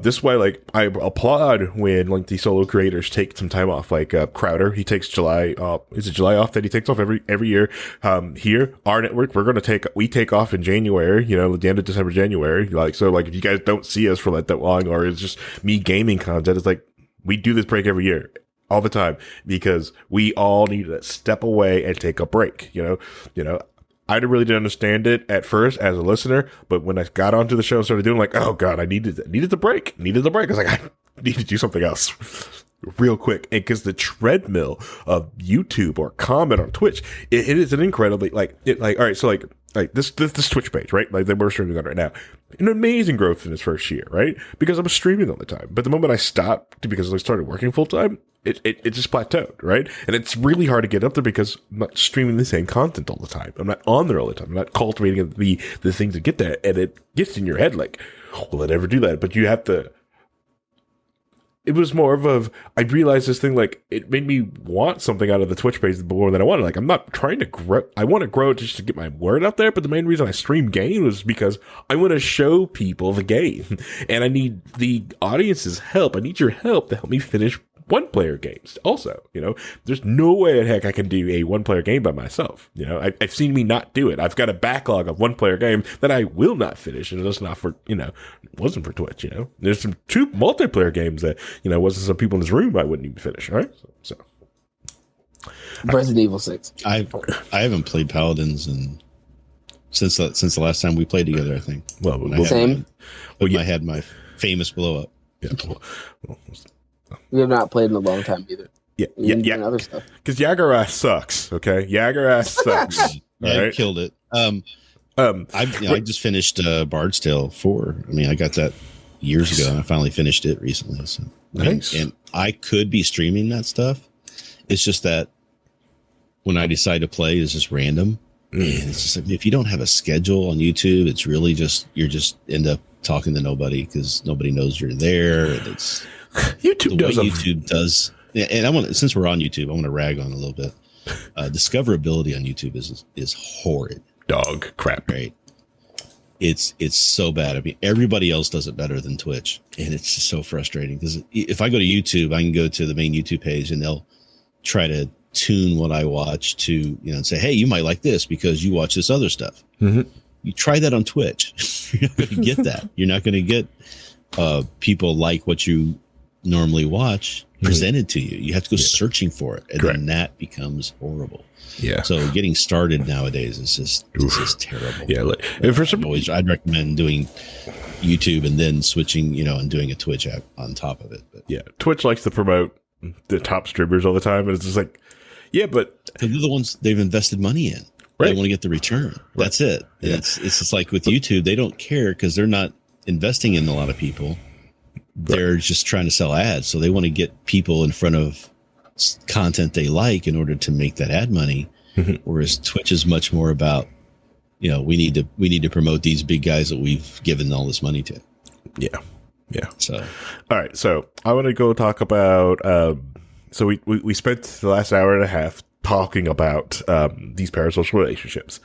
This is why, like, I applaud when like the solo creators take some time off. Like Crowder, he takes July off. Is it July off that he takes off every year? Here, our network, we take off in January. At the end of December, January. Like so, like if you guys don't see us for like that long, or it's just me gaming content, it's like we do this break every year. All the time, because we all need to step away and take a break. I really didn't understand it at first as a listener, but when I got onto the show and started doing, like, oh god, I needed the break. I was like, I need to do something else real quick. And because the treadmill of YouTube or comment on Twitch, it is an incredibly all right, so like this Twitch page, right? Like that we're streaming on right now, an amazing growth in its first year, right? Because I was streaming all the time. But the moment I stopped because I started working full time, it just plateaued, right? And it's really hard to get up there because I'm not streaming the same content all the time. I'm not on there all the time. I'm not cultivating the things to get there. And it gets in your head like, will I never do that? But you have to. It was more of I realized this thing, like, it made me want something out of the Twitch page more than I wanted. Like, I'm not trying to grow. I want to grow just to get my word out there. But the main reason I stream game was because I want to show people the game. And I need the audience's help. I need your help to help me finish one-player games also. There's no way in heck I can do a one-player game by myself. I've seen me not do it. I've got a backlog of one-player game that I will not finish, and it's not for, it wasn't for Twitch, There's some 2 multiplayer games that, wasn't some people in this room I wouldn't even finish, right? So. Resident Evil 6. I haven't played Paladins since the last time we played together, I think. Same. I had my famous blow up. Yeah. We have not played in a long time either. Yeah. Other stuff. Because Yagurath sucks. Okay, Yagurath sucks. Yeah, right? I killed it. I just finished Bard's Tale 4. I mean, I got that years ago, and I finally finished it recently. So nice. And I could be streaming that stuff. It's just that when I decide to play, it's just random. And it's just like, if you don't have a schedule on YouTube, it's really just you're just end up talking to nobody because nobody knows you're there. And it's YouTube does. YouTube does. And since we're on YouTube, I want to rag on a little bit. Discoverability on YouTube is horrid. Dog crap. Right. It's so bad. I mean, everybody else does it better than Twitch, and it's just so frustrating because if I go to YouTube, I can go to the main YouTube page and they'll try to tune what I watch to, and say, hey, you might like this because you watch this other stuff. Mm-hmm. You try that on Twitch. You're not going to get that. You're not going to get people like what you normally watch presented to you. You have to go searching for it, and then that becomes horrible. Yeah. So getting started nowadays is just terrible. Yeah. And for some, I'd recommend doing YouTube and then switching, and doing a Twitch app on top of it. But yeah, Twitch likes to promote the top streamers all the time, and it's just like, yeah, but they're the ones they've invested money in. Right. They want to get the return. That's it. Yeah. It's just like with YouTube, they don't care because they're not investing in a lot of people. They're just trying to sell ads. So they want to get people in front of content they like in order to make that ad money. Mm-hmm. Whereas Twitch is much more about, we need to promote these big guys that we've given all this money to. Yeah. Yeah. So, all right. So I want to go talk about, so we spent the last hour and a half talking about these parasocial relationships.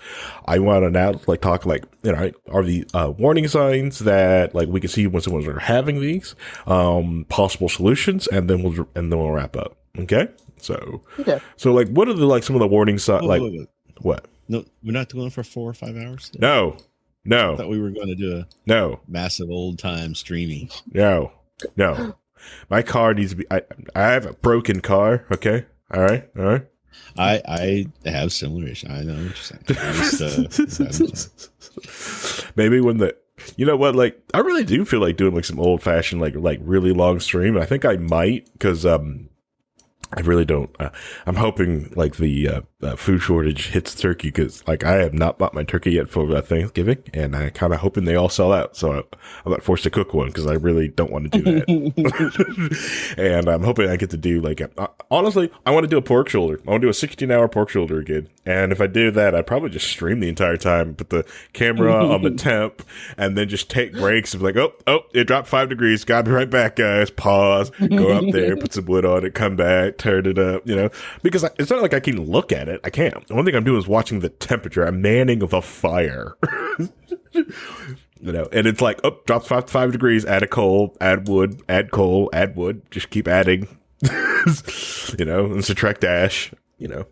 I want to now talk are the warning signs that we can see when someone's having these, possible solutions, and then we'll wrap up. Okay. So what are the some of the warning signs? What? No, we're not going for 4 or 5 hours. No. I thought we were going to do a massive old time streaming. No. My car needs to be. I have a broken car. Okay. All right. I have similar issues. I know what you're saying. Maybe when I really do feel like doing some old fashioned really long stream. I think I might because I really don't. I'm hoping the food shortage hits turkey because I have not bought my turkey yet for Thanksgiving, and I kind of hoping they all sell out. So I'm not forced to cook one because I really don't want to do that. And I'm hoping I get to do honestly, I want to do a pork shoulder. I want to do a 16-hour pork shoulder again. And if I do that, I'd probably just stream the entire time, put the camera on the temp, and then just take breaks of oh, it dropped 5 degrees. Gotta be right back, guys. Pause. Go up there, put some wood on it, come back, turn it up. Because it's not like I can look at it. I can't. The one thing I'm doing is watching the temperature. I'm manning of a fire. And it's drops 5 degrees, add a coal, add wood, add coal, add wood, just keep adding, and subtract dash, All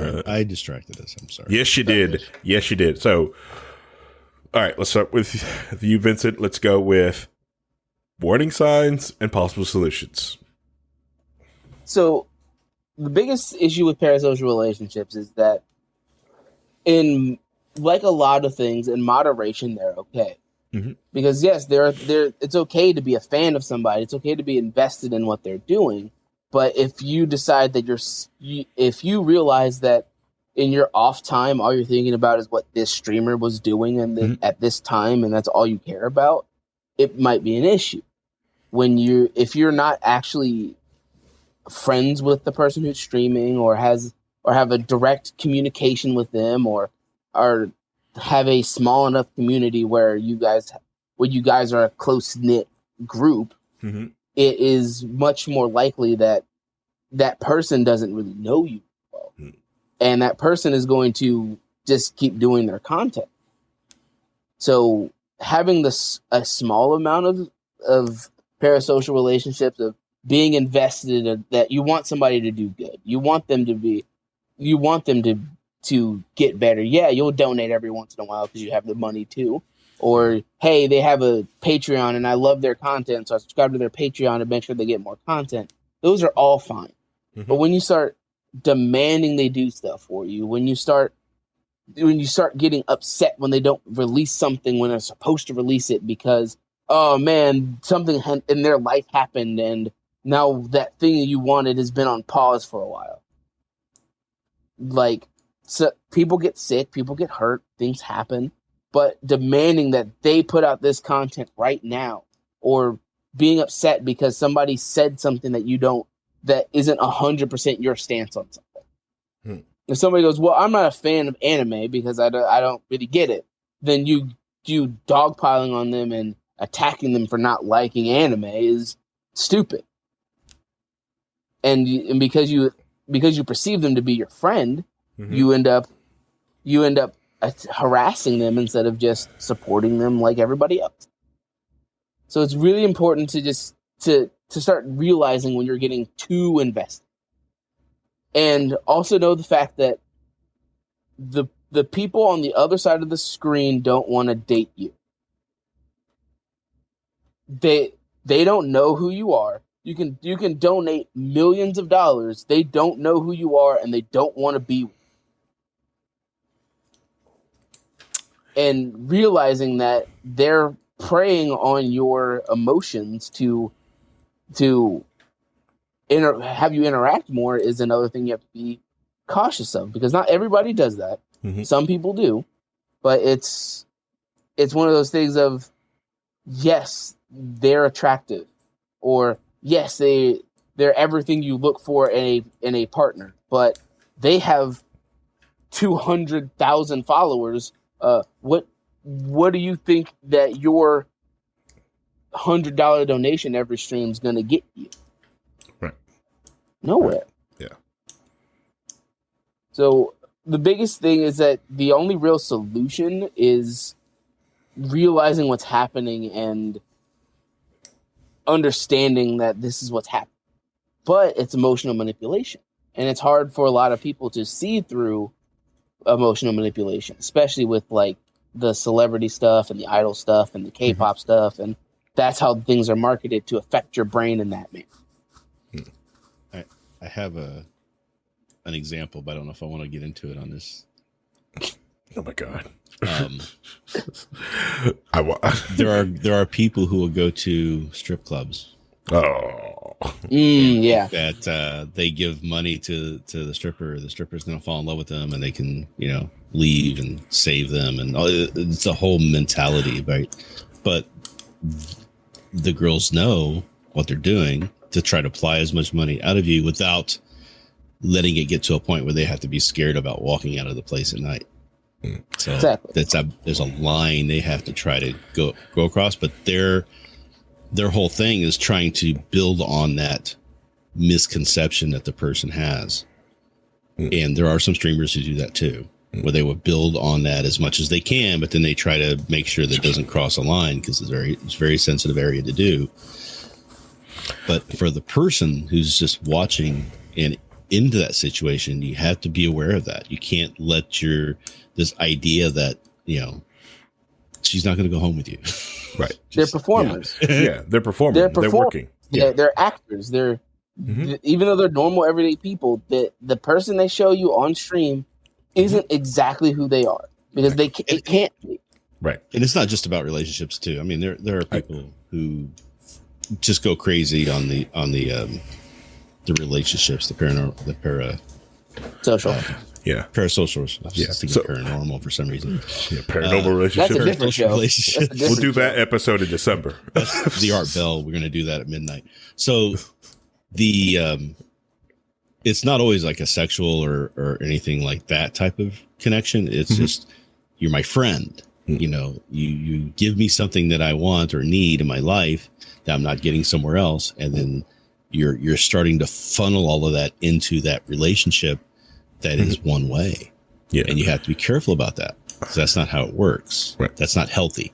right, I distracted us. I'm sorry. Yes, you did. Yes, you did. So, all right, let's start with you, Vincent. Let's go with warning signs and possible solutions. So, the biggest issue with parasocial relationships is that in a lot of things, in moderation, they're okay. Mm-hmm. Because yes, it's okay to be a fan of somebody. It's okay to be invested in what they're doing. But if you decide that if you realize that in your off time, all you're thinking about is what this streamer was doing at this time, and that's all you care about, it might be an issue. If you're not actually friends with the person who's streaming, or have a direct communication with them, or have a small enough community where you guys are a close knit group, mm-hmm. It is much more likely that person doesn't really know you well, mm-hmm. and that person is going to just keep doing their content. So having a small amount of parasocial relationships, of being invested in that you want somebody to do good. You want them to get better. Yeah, you'll donate every once in a while because you have the money too. Or, hey, they have a Patreon and I love their content, so I subscribe to their Patreon to make sure they get more content. Those are all fine. Mm-hmm. But when you start demanding they do stuff for you, when you start getting upset when they don't release something when they're supposed to release it because, oh man, something in their life happened and now that thing you wanted has been on pause for a while. Like, so people get sick, people get hurt, things happen, but demanding that they put out this content right now, or being upset because somebody said something that isn't 100% your stance on something. If somebody goes, well, I'm not a fan of anime because I don't really get it, then you dogpiling on them and attacking them for not liking anime is stupid. And because you perceive them to be your friend, mm-hmm. you end up harassing them instead of just supporting them like everybody else. So it's really important to start realizing when you're getting too invested, and also know the fact that the people on the other side of the screen don't want to date you. They don't know who you are. You can donate millions of dollars. They don't know who you are, and they don't want to be with you. And realizing that they're preying on your emotions to have you interact more is another thing you have to be cautious of, because not everybody does that. Mm-hmm. Some people do, but it's one of those things of, yes, they're attractive, or yes, they're everything you look for in a partner, but they have 200,000 followers. What do you think that your $100 donation every stream is going to get you? Right. Nowhere. Yeah. So the biggest thing is that the only real solution is realizing what's happening and understanding that this is what's happening. But it's emotional manipulation. And it's hard for a lot of people to see through emotional manipulation, especially with like the celebrity stuff and the idol stuff and the K-pop mm-hmm. stuff. And that's how things are marketed to affect your brain in that manner. I have an example, but I don't know if I want to get into it on this. Oh my God. There are people who will go to strip clubs. Oh, yeah. That they give money to the stripper. The stripper's going to fall in love with them, and they can, leave and save them, and it's a whole mentality, right? But the girls know what they're doing to try to apply as much money out of you without letting it get to a point where they have to be scared about walking out of the place at night. So exactly. There's a line they have to try to go across, but their whole thing is trying to build on that misconception that the person has. And there are some streamers who do that too, where they will build on that as much as they can, but then they try to make sure that it doesn't cross a line, because it's a very sensitive area to do. But for the person who's just watching and into that situation, you have to be aware of that. You can't let this idea that, she's not going to go home with you. Right. They're performers. Yeah, they're performers. They're working. Yeah, they're actors. Even though they're normal, everyday people, the person they show you on stream isn't exactly who they are, because it can't be. Right. And it's not just about relationships too. I mean, there are people who just go crazy on the relationships, the social. Yeah. Parasocial. Yeah. Paranormal for some reason. Yeah, paranormal relationships. That's a different show. We'll do that episode in December. That's the Art Bell. We're going to do that at midnight. So it's not always like a sexual or anything like that type of connection. It's just, you're my friend. You give me something that I want or need in my life that I'm not getting somewhere else. And then you're starting to funnel all of that into that relationship that is one way. Yeah. And you have to be careful about that, because that's not how it works. Right. That's not healthy.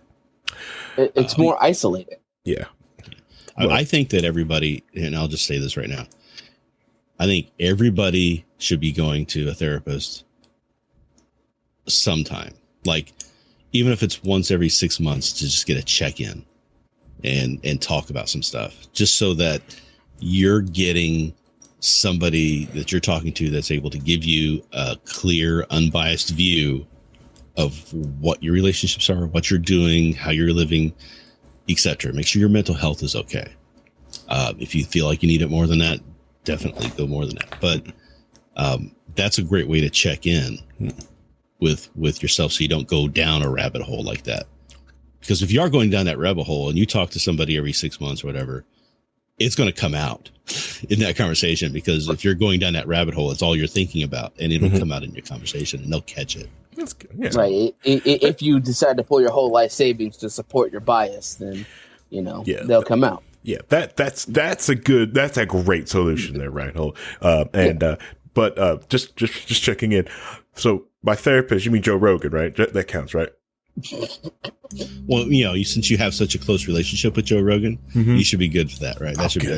It's more isolated. Yeah. I think that everybody, and I'll just say this right now, I think everybody should be going to a therapist sometime. Like, even if it's once every 6 months, to just get a check-in and talk about some stuff, just so that you're getting somebody that you're talking to that's able to give you a clear, unbiased view of what your relationships are, what you're doing, how you're living, etc. Make sure your mental health is okay. If you feel like you need it more than that, definitely go more than that. But that's a great way to check in with yourself, so you don't go down a rabbit hole like that. Because if you are going down that rabbit hole and you talk to somebody every 6 months or whatever, it's going to come out in that conversation. Because if you're going down that rabbit hole, it's all you're thinking about, and it'll come out in your conversation, and they'll catch it. That's good. Yeah. Right. If you decide to pull your whole life savings to support your bias, then they'll come out. Yeah, that's a great solution there, Rhinehold. But just checking in. So my therapist, you mean Joe Rogan, right? That counts, right? Well, since you have such a close relationship with Joe Rogan, you should be good for that, right? That should be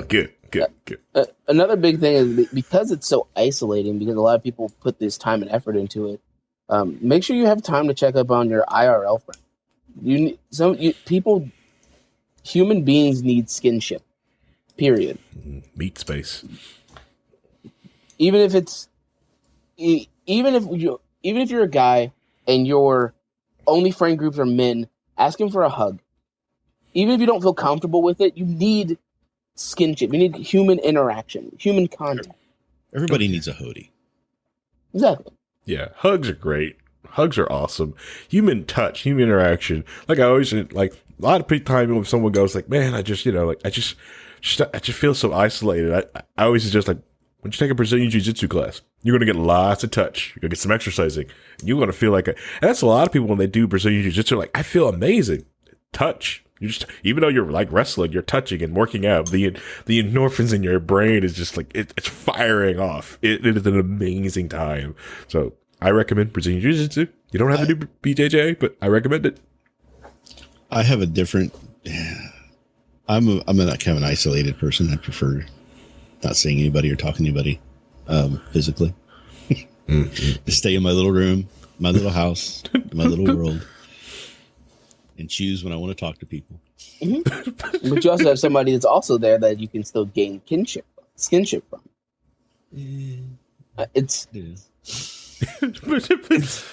good. Good. Another big thing is, because it's so isolating, because a lot of people put this time and effort into it. Make sure you have time to check up on your IRL friend. Human beings need skinship. Period. Meat space. Even if you're a guy and your only friend groups are men, ask him for a hug. Even if you don't feel comfortable with it, you need skinship. You need human interaction, human contact. Everybody needs a hoodie. Exactly. Yeah, hugs are great. Hugs are awesome. Human touch, human interaction. Like I always like a lot of time when someone goes like, "Man, I just feel so isolated." I always suggest, like, when you take a Brazilian Jiu-Jitsu class, you're going to get lots of touch. You're going to get some exercising. You're going to feel like and that's a lot of people when they do Brazilian Jiu-Jitsu, like, I feel amazing. Touch. You just, even though you're like wrestling, you're touching and working out. The endorphins in your brain is just like, it's firing off. It is an amazing time. So I recommend Brazilian Jiu-Jitsu. You don't have to do BJJ, but I recommend it. I have a different, I'm a kind of an isolated person. I prefer not seeing anybody or talking to anybody physically. Just stay in my little room, my little house, my little world, and choose when I want to talk to people. Mm-hmm. But you also have somebody that's also there that you can still gain skinship from.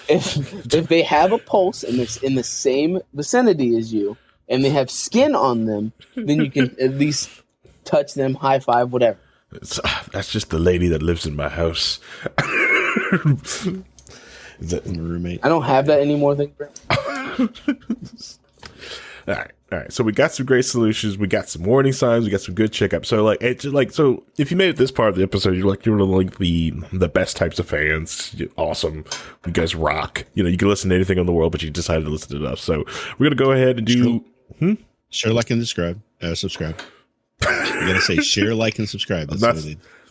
If they have a pulse and it's in the same vicinity as you, and they have skin on them, then you can at least touch them, high five, whatever. That's just the lady that lives in my house. Is that my roommate? I don't have that anymore. Thank you. All right. So we got some great solutions. We got some warning signs. We got some good checkup. So so if you made it this part of the episode, you're like the best types of fans. You're awesome. You guys rock. You can listen to anything in the world, but you decided to listen to us. So we're gonna go ahead and do share, like, and subscribe. You gotta say share, like, and subscribe.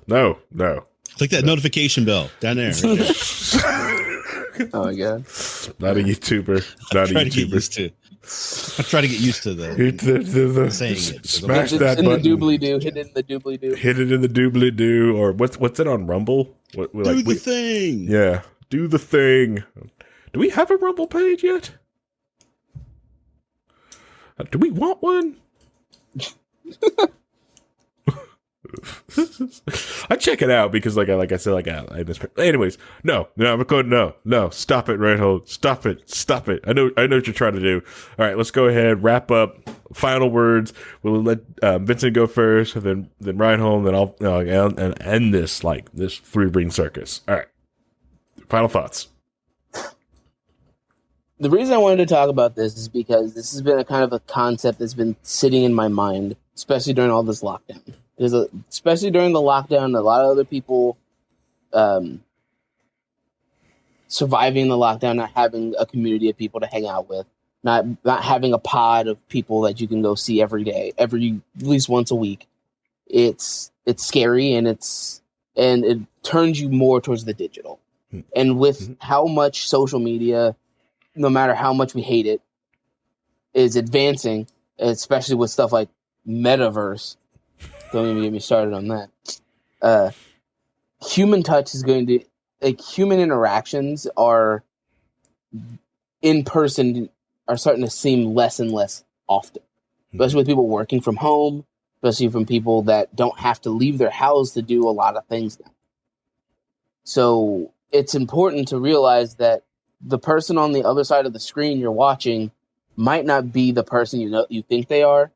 No. Click that notification bell down there. Right there. Oh my god! Not a YouTuber. I try to get used to the saying it. Smash that button. Hit it in the doobly-doo. Hit it in the doobly-doo. Or what's it on Rumble? Do the thing. Yeah. Do the thing. Do we have a Rumble page yet? Do we want one? I check it out because, like I said, anyways, no, stop it, Rhinehold, stop it. I know what you're trying to do. All right, let's go ahead, wrap up. Final words. We'll let Vincent go first, and then Rhinehold, and then I'll end this three-ring circus. All right, final thoughts. The reason I wanted to talk about this is because this has been a kind of a concept that's been sitting in my mind, especially during all this lockdown. Especially during the lockdown, a lot of other people surviving the lockdown, not having a community of people to hang out with, not having a pod of people that you can go see every day, at least once a week. It's scary, and it turns you more towards the digital. And with how much social media, no matter how much we hate it, is advancing, especially with stuff like metaverse. Don't even get me started on that. Human touch is going to, like, human interactions are in person are starting to seem less and less often, especially with people working from home, especially from people that don't have to leave their house to do a lot of things now. So it's important to realize that the person on the other side of the screen you're watching might not be the person you think they are.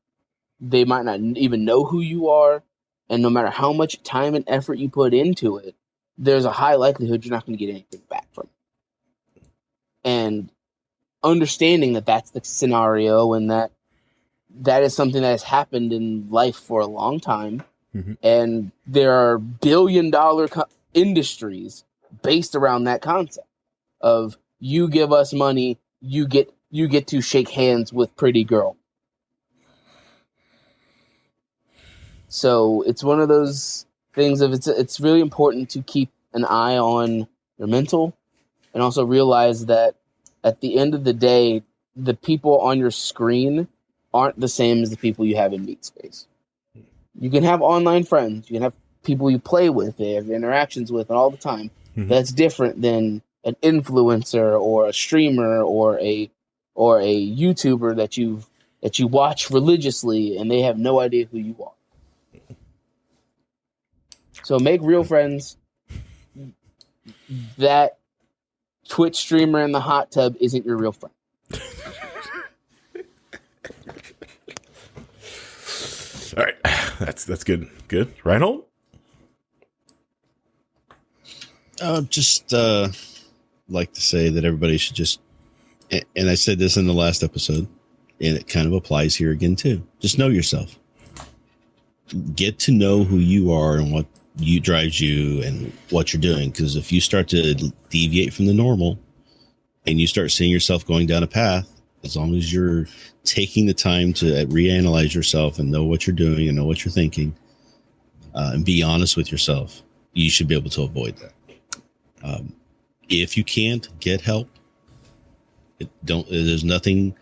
They might not even know who you are. And no matter how much time and effort you put into it, there's a high likelihood you're not going to get anything back from it. And understanding that that's the scenario and that is something that has happened in life for a long time. Mm-hmm. And there are billion-dollar industries based around that concept of you give us money, you get to shake hands with pretty girl. So it's one of those things of it's really important to keep an eye on your mental and also realize that at the end of the day, the people on your screen aren't the same as the people you have in meet space. You can have online friends, you can have people you play with, they have interactions with all the time. Mm-hmm. That's different than an influencer or a streamer or a YouTuber that you watch religiously and they have no idea who you are. So make real friends. That Twitch streamer in the hot tub isn't your real friend. All right, that's good. Good, Rhinehold. Just like to say that everybody should just, and I said this in the last episode, and it kind of applies here again too. Just know yourself. Get to know who you are and what drives you and what you're doing. Because if you start to deviate from the normal and you start seeing yourself going down a path, as long as you're taking the time to reanalyze yourself and know what you're doing and know what you're thinking, and be honest with yourself, you should be able to avoid that. If you can't, get help. There's nothing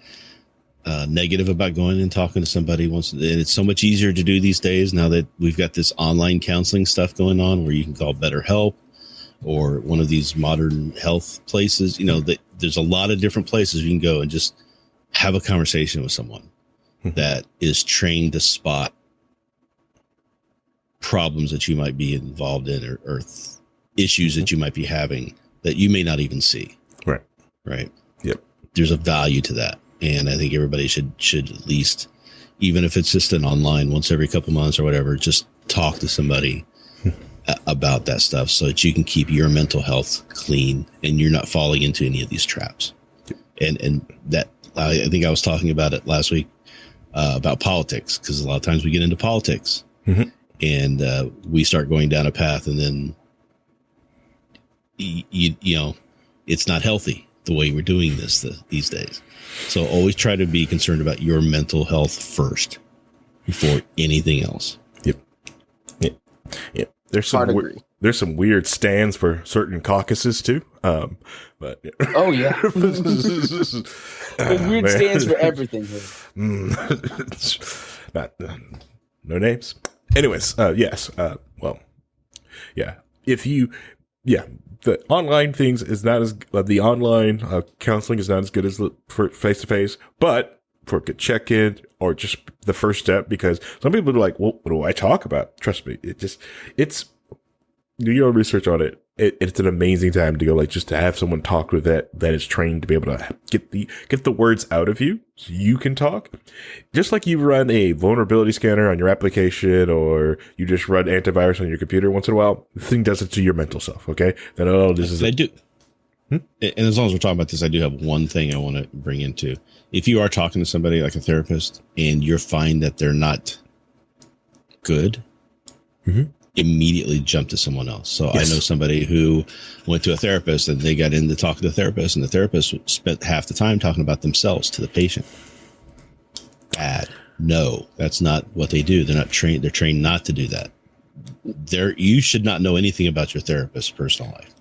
negative about going and talking to somebody once. And it's so much easier to do these days now that we've got this online counseling stuff going on where you can call BetterHelp or one of these modern health places. There's a lot of different places you can go and just have a conversation with someone that is trained to spot problems that you might be involved in or issues that you might be having that you may not even see. Right. Yep. There's a value to that. And I think everybody should at least, even if it's just an online once every couple months or whatever, just talk to somebody about that stuff so that you can keep your mental health clean and you're not falling into any of these traps. And that, I think I was talking about it last week about politics, because a lot of times we get into politics and we start going down a path and then, it's not healthy the way we're doing these days. So always try to be concerned about your mental health first before anything else. Yep. There's some weird stands for certain caucuses too. But oh yeah, there's weird stands for everything here. Not no names. Anyways, yes. Well, yeah. The online things is not as the online counseling is not as good as for face to face, but for a good check-in or just the first step, because some people are like, well, what do I talk about? Trust me, it's do your own research on it. It's an amazing time to go, like, just to have someone talk with that is trained to be able to get the words out of you so you can talk. Just like you run a vulnerability scanner on your application or you just run antivirus on your computer once in a while, the thing does it to your mental self. Okay. Then, I do. And as long as we're talking about this, I do have one thing I want to bring into. If you are talking to somebody like a therapist and you find that they're not good, immediately jump to someone else. So yes. I know somebody who went to a therapist and they got into talking to the therapist, and the therapist spent half the time talking about themselves to the patient. Bad. No, that's not what they do. They're not trained. They're trained not to do that. You should not know anything about your therapist's personal life,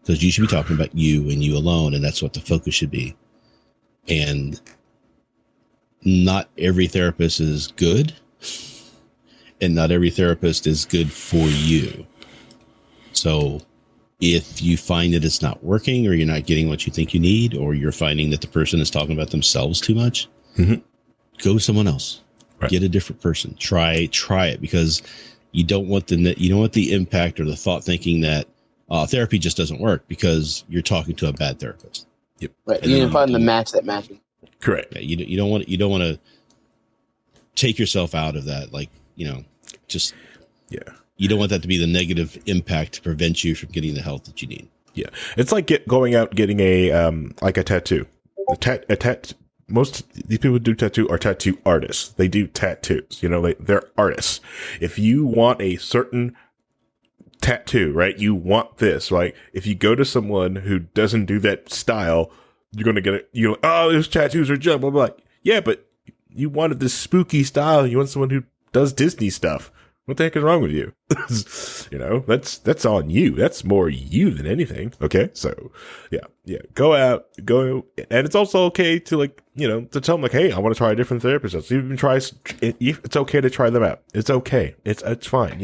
because you should be talking about you and you alone. And that's what the focus should be. And not every therapist is good. And not every therapist is good for you. So if you find that it's not working, or you're not getting what you think you need, or you're finding that the person is talking about themselves too much, go to someone else. Right. Get a different person. Try it, because you don't want the impact or the thought thinking that therapy just doesn't work because you're talking to a bad therapist. Yep. Right. You need to find the match that matches. Correct. Yeah, you don't want to take yourself out of that. Like, just you don't want that to be the negative impact to prevent you from getting the help that you need. Yeah, it's like going out and getting a tattoo. Most of these people who do tattoo are tattoo artists. They do tattoos. They're artists. If you want a certain tattoo, right? You want this, right? If you go to someone who doesn't do that style, you're going to get it. You're like, oh, those tattoos are junk. I'm like, yeah, but you wanted this spooky style. You want someone who does Disney stuff. What the heck is wrong with you? That's on you. That's more you than anything. Okay. So yeah. Go, and it's also okay to to tell them like, hey, I want to try a different therapist. So even it's okay to try them out. It's okay. It's fine.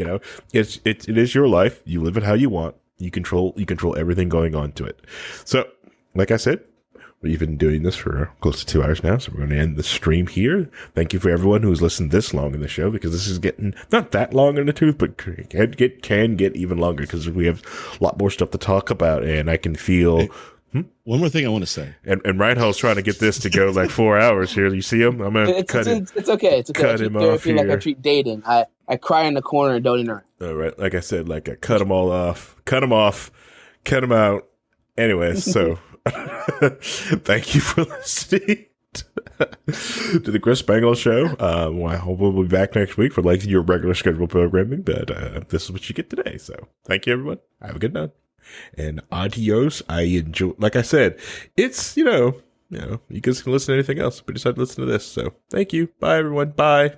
It is your life. You live it how you want. You control everything going on to it. So like I said, we've been doing this for close to 2 hours now, so we're going to end the stream here. Thank you for everyone who's listened this long in the show, because this is getting not that long in the tooth, but can get even longer because we have a lot more stuff to talk about, and I can feel... Hey, one more thing I want to say. And Rhinehold's trying to get this to go like 4 hours here. You see him? I'm going to cut it. It's okay. It's okay. Cut him off here. Like I treat dating. I cry in the corner and don't interact. All right. Like I said, I cut them all off. Cut them off. Cut them out. Anyways, so... Thank you for listening to the Chris Spangle Show. I hope we'll be back next week for your regular scheduled programming, but this is what you get today. So thank you, everyone. Have a good night and adios. I enjoy, like I said, it's you guys can listen to anything else, but decided to listen to this. So thank you. Bye, everyone. Bye.